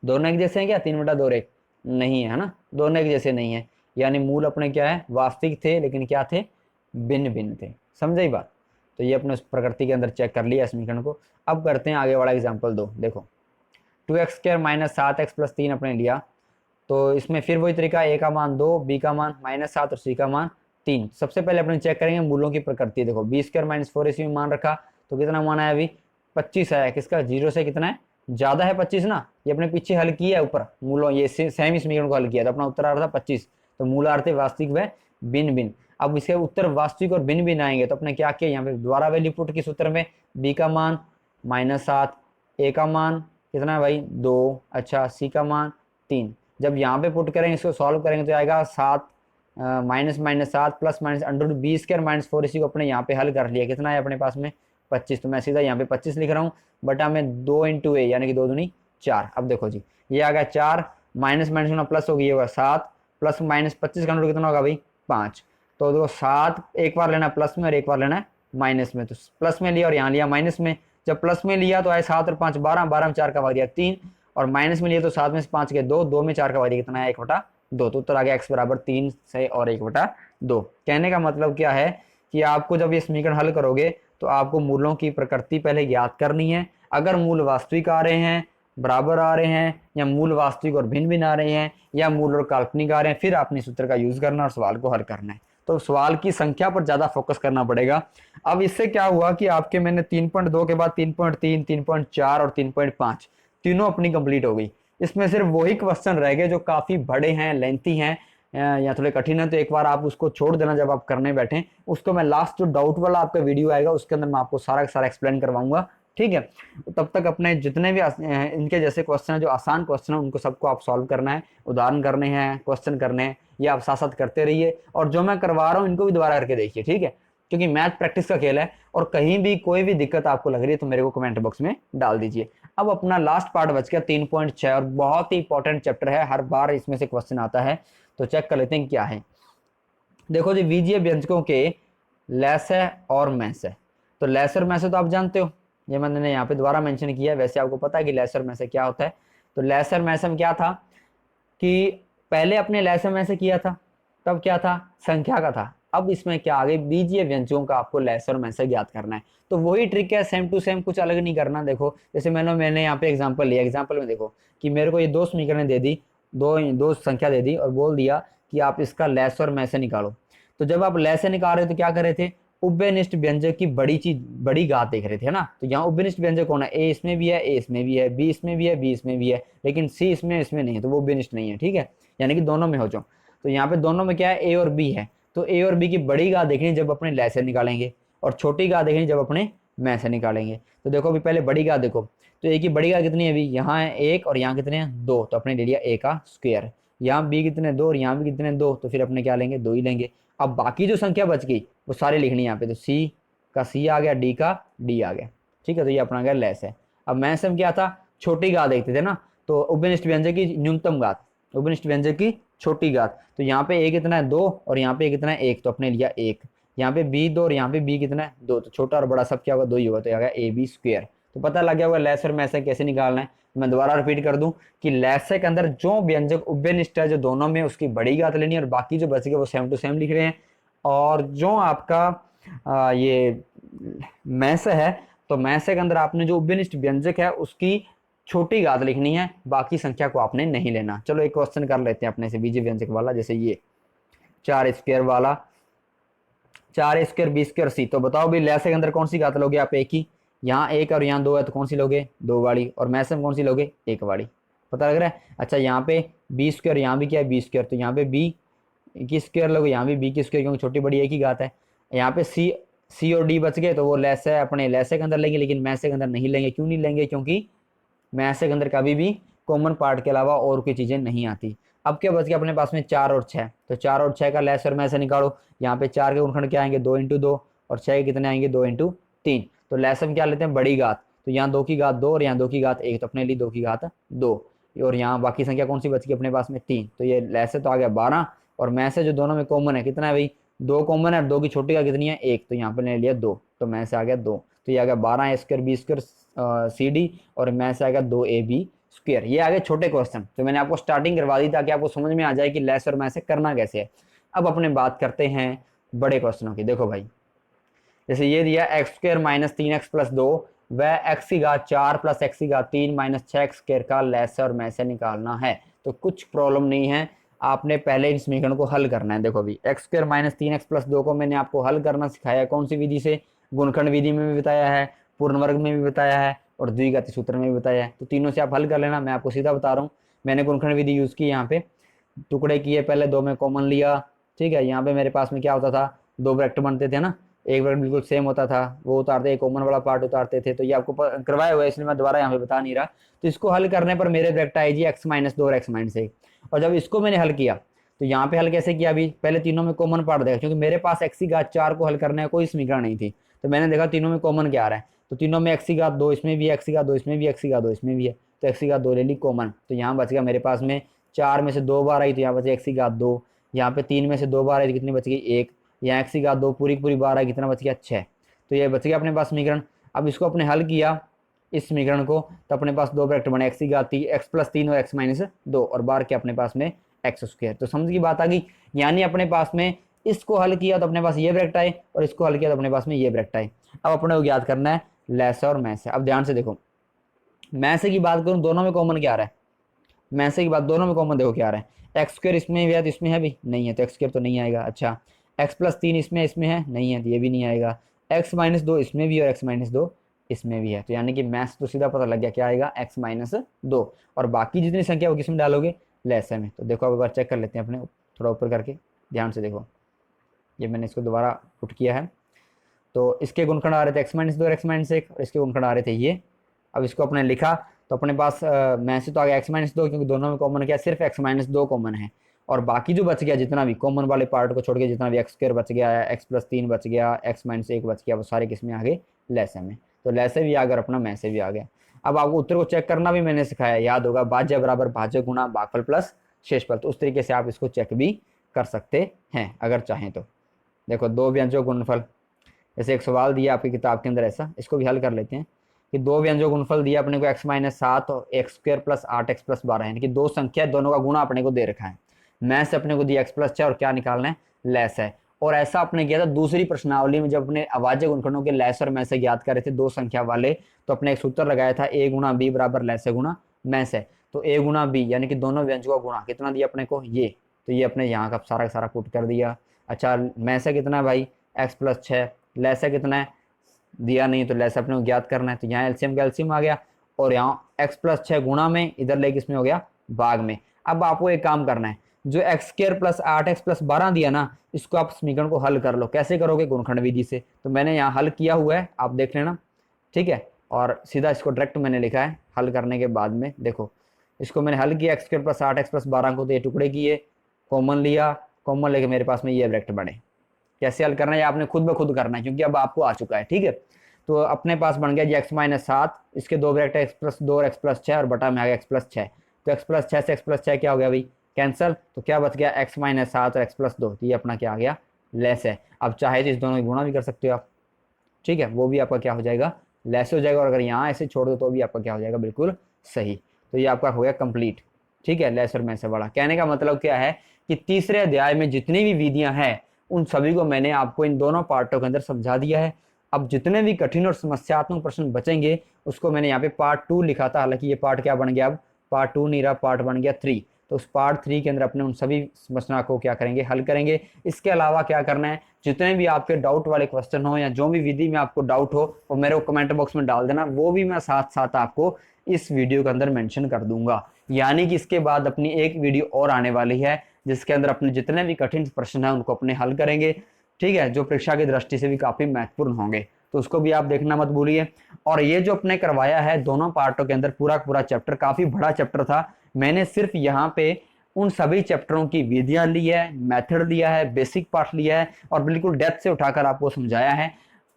दोनों एक जैसे हैं क्या, 3 बटा 2 और 1 नहीं है ना, दोनों एक जैसे नहीं है, यानी मूल अपने क्या है वास्तविक थे लेकिन क्या थे भिन्न भिन्न थे। समझे ही बात। तो ये अपने प्रकृति के अंदर चेक कर लिया समीकरण को। अब करते हैं आगे वाला एग्जाम्पल 2। देखो 2x square minus 7x plus 3 अपने लिया, तो इसमें फिर वही तरीका, a का मान 2, b का मान -7 और c का मान 3। सबसे पहले अपने चेक करेंगे मूलों की प्रकृति। देखो बी स्क्वायर माइनस 4ac में मान रखा तो कितना मान आया अभी 25 आया, किसका 0 से कितना है ज्यादा है 25 ना, ये अपने पीछे हल किया है ऊपर मूलों, ये सेम इस समीकरण को हल किया तो अपना उत्तर आ रहा था 25। तो मूल अर्थ वास्तविक व भिन्न भिन्न। अब इसके उत्तर वास्तविक और भिन्न भिन्न आएंगे तो अपने क्या किया, यहाँ पे दोबारा वैल्यू पुट की सूत्र में, b का मान -7, a का मान कितना है भाई 2, अच्छा c का मान 3। जब यहाँ पे पुट करेंगे इसको सॉल्व करेंगे तो आएगा 7 -7 plus minus under b square minus 4ac को अपने यहाँ पे हल कर लिया, कितना है अपने पास में 25। तो मैं सीधा यहाँ पे 25 लिख रहा हूँ बटा में 2 × a यानी कि 2 दूनी 4। अब देखो जी ये आ गया 4, माइनस माइनस गुना प्लस हो गई होगा 7, प्लस -25 का अंडर कितना होगा भाई 5। तो देखो 7 एक बार लेना प्लस में और एक बार लेना है माइनस में, तो प्लस में लिया और यहाँ लिया माइनस में, जब प्लस में लिया तो आए 7 और 5 12, 12 में 4 का भाग दिया 3, और माइनस में लिया तो 7 में से 5 के 2, 2 में 4 का भाग दिया कितना है 1/2। तो उत्तर आ गया x बराबर 3 से और 1/2। कहने का मतलब क्या है कि आपको जब ये समीकरण हल करोगे तो आपको मूलों की प्रकृति पहले ज्ञात करनी है। अगर मूल वास्तविक आ रहे हैं, बराबर आ रहे हैं, या मूल वास्तविक और भिन्न भिन्न आ रहे हैं, या मूल और काल्पनिक आ रहे हैं, फिर आपने सूत्र का यूज करना और सवाल को हल करना है। तो सवाल की संख्या पर ज्यादा फोकस करना पड़ेगा। अब इससे क्या हुआ कि आपके मैंने 3.2 के बाद 3.3, 3.4 और 3.5 तीनों अपनी कंप्लीट हो गई। इसमें सिर्फ वही क्वेश्चन रह गए जो काफी बड़े हैं, लेंथी हैं या थोड़े कठिन है, तो एक बार आप उसको छोड़ देना जब आप करने बैठे। उसको मैं लास्ट जो डाउट वाला आपका वीडियो आएगा उसके अंदर मैं आपको सारा का सारा एक्सप्लेन करवाऊंगा, ठीक है। तब तक अपने जितने भी इनके जैसे क्वेश्चन है, जो आसान क्वेश्चन है, उनको सबको आप सॉल्व करना है, उदाहरण करने हैं, क्वेश्चन करने हैं, ये आप साथ साथ करते रहिए। और जो मैं करवा रहा हूँ इनको भी दोबारा करके देखिए, ठीक है, क्योंकि मैथ प्रैक्टिस का खेल है। और कहीं भी कोई भी दिक्कत आपको लग रही है तो मेरे को कमेंट बॉक्स में डाल दीजिए। अब अपना लास्ट पार्ट बच गया 3.6, और बहुत ही इंपॉर्टेंट चैप्टर है, हर बार इसमें से क्वेश्चन आता है, तो चेक कर लेते हैं क्या है। देखो जी, बीजीय व्यंजकों के लैसे और मैसे। तो लैसे और मैसे तो आप जानते हो, ये मैंने यहाँ पे दोबारा मेंशन किया है, वैसे आपको पता है कि लैसे और मैसे क्या होता है। तो लैसे और मैसे में क्या था कि पहले अपने लैसे मैसे किया था, तब क्या था, संख्या का था। अब इसमें क्या आ गई, बीजीय व्यंजकों का आपको लैसे और मैसे ज्ञात करना है। तो वही ट्रिक है, सेम टू सेम, कुछ अलग नहीं करना। देखो जैसे मैंने यहाँ पे एग्जांपल लिया, एग्जांपल में देखो कि मेरे को ये दो समीकरण दे दी, दो संख्या दे दी और बोल दिया कि आप इसका लैसे और मैसे निकालो। तो जब आप लैसे निकाल रहे हो तो क्या कर रहे थे, उभयनिष्ठ व्यंजक की बड़ी चीज, बड़ी घात देख रहे थे, है ना। तो यहाँ उभयनिष्ठ व्यंजक कौन है, ए इसमें भी है, ए इसमें भी है, बी इसमें भी है, बी इसमें भी है, लेकिन सी इसमें नहीं है, तो वो उभयनिष्ठ नहीं है, ठीक है, यानी कि दोनों में हो जाओ। तो यहाँ पे दोनों में क्या है, ए और बी है। तो ए और बी की बड़ी घात देखनी जब अपने लैसे निकालेंगे, और छोटी घात देखनी जब अपने में से निकालेंगे। तो देखो अभी पहले बड़ी घात देखो, तो ए की बड़ी घात कितनी है, अभी यहाँ है 1 और यहाँ कितने हैं 2, तो अपने ले लिया a का स्क्वायर। यहाँ बी कितने 2 और यहाँ भी कितने 2, तो फिर अपने क्या लेंगे, 2 ही लेंगे। अब बाकी जो संख्या बच गई वो सारी लिखनी है यहाँ पे, तो सी का सी आ गया, डी का डी आ गया, ठीक है। तो ये अपना गया लैस है। अब मैस में क्या था, छोटी घात देखते थे ना, तो उभयनिष्ठ व्यंजक की न्यूनतम घात, उभयनिष्ठ व्यंजक की छोटी घात। तो यहाँ पे a कितना है 2 और यहाँ पे कितना है 1, तो अपने लिया 1। यहाँ पे b 2 और यहाँ पे b कितना है 2, तो छोटा और बड़ा सब क्या होगा 2 ही होगा, तो आ गया ए बी स्क्वायर। तो पता लग गया होगा लैस और मैसे कैसे निकालना है। मैं दोबारा रिपीट कर दूं कि लैसे के अंदर जो व्यंजक उभयनिष्ठ है, जो दोनों में, उसकी बड़ी घात लेनी है, और बाकी जो बच गए वो सेम टू सेम लिख रहे हैं। और जो आपका ये मैसे है, तो मैसे के अंदर आपने जो उभयनिष्ठ व्यंजक है उसकी छोटी घात लिखनी है, बाकी संख्या को आपने नहीं लेना। चलो एक क्वेश्चन कर लेते हैं अपने से बीजीय व्यंजक वाला, जैसे ये 4 स्क्वायर वाला, 4 स्क्वायर बी स्क्वायर सी। तो बताओ भी लैसे के अंदर कौन सी घात लोगे आप, एक ही, यहाँ 1 और यहाँ 2 है, तो कौन सी लोगे, 2 वाली, और मैसे में कौन सी लोगे, 1 वाली। पता लग रहा है। अच्छा यहाँ पे बी स्क्वायर, यहाँ भी क्या है बी स्क्वायर, तो यहाँ पे बी की स्क्वायर लोगे, यहाँ भी बी की स्क्वायर, क्योंकि छोटी बड़ी एक ही घात है। यहाँ पे सी और डी बच गए, तो वो लैसे है, अपने लैसे के अंदर लेंगे, लेकिन मैसे के अंदर नहीं लेंगे। क्यों नहीं लेंगे, क्योंकि मैसे के अंदर कभी भी कॉमन पार्ट के अलावा और कोई चीजें नहीं आती। अब क्या बच गया अपने पास में 4 और 6, तो 4 और 6 का लैस और मैसे निकालो। यहाँ पे 4 के गुणनखंड क्या आएंगे, 2 इंटू 2, और 6 के कितने आएंगे, 2 इंटू 3। तो लैस में क्या लेते हैं, बड़ी घात, तो यहाँ 2 की घात 2 और यहाँ 2 की घात 1, तो अपने लिए 2 की घात 2, और यहाँ बाकी संख्या कौन सी बच गई अपने पास में 3। तो ये लैसे तो आ गया 12, और मैसे जो दोनों में कॉमन है कितना है भाई, 2 कॉमन है, 2 की छोटी का कितनी है 1, तो यहाँ पे ले लिया 2, तो मैसे आ गया 2। तो ये आ गया 12 A square B square C D, और मैसे आ गया 2 ए बी स्क्वायर। ये आ गए छोटे क्वेश्चन, तो मैंने आपको स्टार्टिंग करवा दी ताकि आपको समझ में आ जाए कि लैस और मैसे करना कैसे है। अब अपने बात करते हैं बड़े क्वेश्चनों की। देखो भाई, जैसे ये दिया x square minus 3x plus 2 व एक्स की घात 4 प्लस एक्स की घात 3 माइनस 6x स्क्वायर का लैस और मैसे निकालना है। तो कुछ प्रॉब्लम नहीं है, आपने पहले इन समीकरण को हल करना है। देखो अभी x square minus 3x plus 2 को मैंने आपको हल करना सिखाया है, कौन सी विधि से, गुणनखंड विधि में भी बताया है, पूर्ण वर्ग में भी बताया है, और द्विघाती सूत्र में भी बताया है। तो तीनों से आप हल कर लेना, मैं आपको सीधा बता रहा हूँ। मैंने गुणनखंड विधि यूज की, यहाँ पे टुकड़े किए, पहले 2 में कॉमन लिया, ठीक है। यहाँ पे मेरे पास में क्या होता था, 2 ब्रैकेट बनते थे ना, एक ब्रैकेट बिल्कुल सेम होता था, वो उतारते, एक कॉमन वाला पार्ट उतारते थे। तो ये आपको करवाया हुआ है, इसलिए मैं दोबारा यहाँ पे बता नहीं रहा। तो इसको हल करने पर मेरे ब्रैकेट आई जी x माइनस 2 और x माइनस 1, और जब इसको मैंने हल किया तो यहाँ पे हल कैसे किया, अभी पहले तीनों में कॉमन पार्ट देखा, क्योंकि मेरे पास x की घात 4 को हल करने का कोई समीकरण नहीं थी। तो मैंने देखा तीनों में कॉमन क्या आ रहा है, तो तीनों में x की घात 2 इसमें भी, x की घात 2 इसमें भी, x की घात 2 इसमें भी है, तो x की घात 2 ले ली कॉमन। तो यहाँ बच गया मेरे पास में 4 में से 2 बार आई, तो यहाँ बची x की घात 2, यहाँ पे 3 में से 2 बार आई, तो कितनी बच गई 1, यहाँ x की घात 2 पूरी पूरी बार आई, कितना बच गया 6। तो ये बच गया अपने पास समीकरण। अब इसको अपने हल किया इस समीकरण को, तो अपने पास दो ब्रैकेट बने, x+3 और x-2 और बार के अपने पास में x²। तो समझ की बात आ गई। यानी अपने पास में इसको हल किया तो अपने पास ये ब्रैकेट आए और इसको हल किया तो अपने पास में ये ब्रैकेट आए। अब अपने को याद करना है लेस और मैस है। अब ध्यान से देखो, मैं से की बात करूं दोनों में कॉमन क्या आ रहा है, मैं से की बात दोनों में कॉमन देखो क्या आ रहा है, x² इसमें भी है तो इसमें है भी नहीं है, तो x² तो नहीं आएगा। अच्छा x+3 इसमें है नहीं है, तो ये भी नहीं आएगा। x-2 इसमें भी और x-2 इसमें भी है, तो यानी कि मैथ्स तो सीधा पता लग गया क्या आएगा, x-2। और बाकी जितनी संख्या वो किसमें डालोगे, लेस में। तो देखो अब एक बार चेक कर लेते हैं अपने, थोड़ा ऊपर करके ध्यान से देखो, ये मैंने इसको दोबारा पुट किया है। तो इसके गुणनखंड आ रहे थे x-2 और x-1 और इसके गुणनखंड आ रहे थे ये। अब इसको अपने लिखा तो अपने पास में से तो आ गया x-2, क्योंकि दोनों में कॉमन क्या, सिर्फ x-2 कॉमन है। और बाकी जो बच गया जितना भी कॉमन वाले पार्ट को छोड़ के जितना भी x² बच गया, x+3 बच गया, x-1 बच गया, वो सारे किसमें आ गए, लेस में। तो लेस भी आ गया, अपना में से भी आ गया। अब आपको उत्तर को चेक करना भी मैंने सिखाया, याद होगा, भाज्य बराबर भाज्य गुणा भागफल प्लस शेषफल। तो उस तरीके से आप इसको चेक भी कर सकते हैं अगर चाहें तो। देखो दो व्यंजक गुणनफल, जैसे एक सवाल दिया आपकी किताब के अंदर ऐसा, इसको भी हल कर लेते हैं कि दो व्यंजक गुणनफल दिया अपने को x-7 और x² + 8x+12, यानी कि दो संख्या दोनों का गुणा अपने को दे रखा है। मैथ से अपने को दिया x+6 और क्या निकालना है, लेस है। और ऐसा अपने किया था दूसरी प्रश्नावली में, जब अपने अभाज्य गुणनखंडों के लेस और मैस ज्ञात कर रहे थे दो संख्या वाले, तो अपने एक सूत्र लगाया था a गुणा b बराबर लेस गुणा मैस है। तो a गुणा b यानी कि दोनों व्यंजकों का गुणा कितना दिया अपने को, ये। तो ये अपने यहाँ का सारा पुट कर दिया। अच्छा मैस है कितना है भाई, x+6, लेस है कितना है, दिया नहीं, तो लेस अपने को ज्ञात करना है। तो यहाँ एलसीएम का एलसीएम आ गया और यहाँ x+6 गुणा में, इधर ले किसमें हो गया, भाग में। अब आपको एक काम करना है, जो x² + 8x+12 दिया ना, इसको आप समीकरण को हल कर लो। कैसे करोगे, गुणनखंड विधि से। तो मैंने यहाँ हल किया हुआ है, आप देख लेना, ठीक है। और सीधा इसको डायरेक्ट मैंने लिखा है हल करने के बाद में। देखो इसको मैंने हल किया, x² + 8x+12 को तो ये टुकड़े किए, कॉमन लिया, कॉमन लेके मेरे पास में ये ब्रैकेट बने। कैसे हल करना है आपने खुद ब खुद करना है, क्योंकि अब आपको आ चुका है, ठीक है। तो अपने पास बन गया जी x-7, इसके दो ब्रैकेट x+2 और x+6 और बटा में आ गया x+6। तो x+6 से x+6 क्या हो गया भाई, कैंसल। तो क्या बच गया, x-7 और x+2। तो ये अपना क्या आ गया, लेस है। अब चाहे तो इस दोनों की गुणा भी कर सकते हो आप, ठीक है, वो भी आपका क्या हो जाएगा, लेस हो जाएगा। और अगर यहाँ ऐसे छोड़ दो तो भी आपका क्या हो जाएगा, बिल्कुल सही। तो ये आपका हो गया कंप्लीट, ठीक है, लेस और मैस से बड़ा। कहने का मतलब क्या है कि तीसरे अध्याय में जितनी भी विधियां हैं उन सभी को मैंने आपको इन दोनों पार्टों के अंदर समझा दिया है। अब जितने भी कठिन और समस्यात्मक प्रश्न बचेंगे उसको मैंने यहाँ पे पार्ट 2 लिखा था, हालांकि ये पार्ट क्या बन गया, अब पार्ट 2 नहीं रहा, पार्ट बन गया 3। तो उस पार्ट 3 के अंदर अपने उन सभी समस्या को क्या करेंगे, हल करेंगे। इसके अलावा क्या करना है, जितने भी आपके डाउट वाले क्वेश्चन हो या जो भी विधि में आपको डाउट हो वो मेरे को कमेंट बॉक्स में डाल देना, वो भी मैं साथ साथ आपको इस वीडियो के अंदर मेंशन कर दूंगा। यानी कि इसके बाद अपनी एक वीडियो और आने वाली है जिसके अंदर अपने जितने भी कठिन प्रश्न हैं उनको अपने हल करेंगे, ठीक है, जो परीक्षा की दृष्टि से भी काफी महत्वपूर्ण होंगे। तो उसको भी आप देखना मत भूलिए। और ये जो अपने करवाया है दोनों पार्टों के अंदर पूरा चैप्टर, काफी बड़ा चैप्टर था। मैंने सिर्फ यहाँ पे उन सभी चैप्टरों की विधियां ली है, मेथड लिया है, बेसिक पार्ट लिया है और बिल्कुल डेप्थ से उठाकर आपको समझाया है।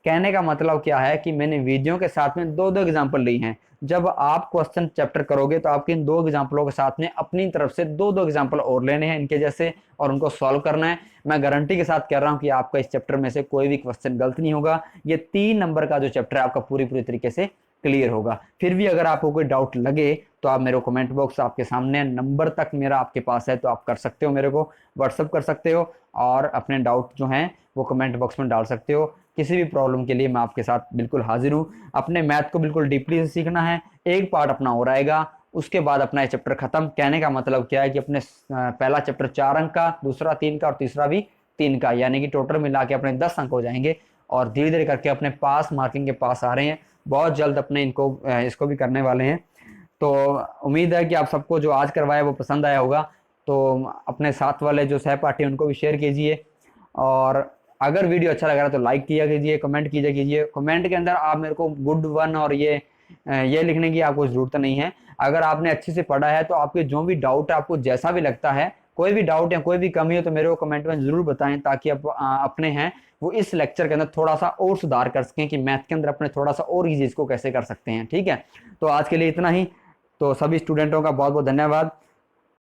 कहने का मतलब क्या है कि मैंने वीडियो के साथ में दो एग्जाम्पल ली हैं। जब आप क्वेश्चन चैप्टर करोगे तो आपके इन दो एग्जाम्पलों के साथ में अपनी तरफ से दो एग्जाम्पल और लेने हैं इनके जैसे और उनको सॉल्व करना है। मैं गारंटी के साथ कह रहा हूं कि आपका इस चैप्टर में से कोई भी क्वेश्चन गलत नहीं होगा। ये 3 नंबर का जो चैप्टर है आपका पूरी तरीके से क्लियर होगा। फिर भी अगर आपको कोई डाउट लगे तो आप मेरे कमेंट बॉक्स आपके सामने, नंबर तक मेरा आपके पास है, तो आप कर सकते हो, मेरे को व्हाट्सअप कर सकते हो और अपने डाउट जो हैं वो कमेंट बॉक्स में डाल सकते हो। किसी भी प्रॉब्लम के लिए मैं आपके साथ बिल्कुल हाजिर हूँ। अपने मैथ को बिल्कुल डीपली से सीखना है, एक पार्ट अपना और आएगा, उसके बाद अपना ये चैप्टर खत्म। कहने का मतलब क्या है कि अपने पहला चैप्टर 4 अंक का, दूसरा 3 का और तीसरा भी 3 का, यानी कि टोटल मिला के अपने 10 अंक हो जाएंगे और धीरे धीरे करके अपने पास मार्किंग के पास आ रहे हैं। बहुत जल्द अपने इसको भी करने वाले हैं। तो उम्मीद है कि आप सबको जो आज करवाया वो पसंद आया होगा। तो अपने साथ वाले जो सहपाठी उनको भी शेयर कीजिए और अगर वीडियो अच्छा लग रहा है तो लाइक किया कीजिए, कमेंट कीजिए। कमेंट के अंदर आप मेरे को गुड 1 और ये लिखने की आपको जरूरत नहीं है। अगर आपने अच्छे से पढ़ा है तो आपके जो भी डाउट है, आपको जैसा भी लगता है, कोई भी डाउट या कोई भी कमी हो तो मेरे को कमेंट में जरूर बताएं, ताकि आप अपने हैं वो इस लेक्चर के अंदर थोड़ा सा और सुधार कर सकें कि मैथ के अंदर अपने थोड़ा सा और ईजी इसको कैसे कर सकते हैं। ठीक है, तो आज के लिए इतना ही। तो सभी स्टूडेंटों का बहुत बहुत धन्यवाद।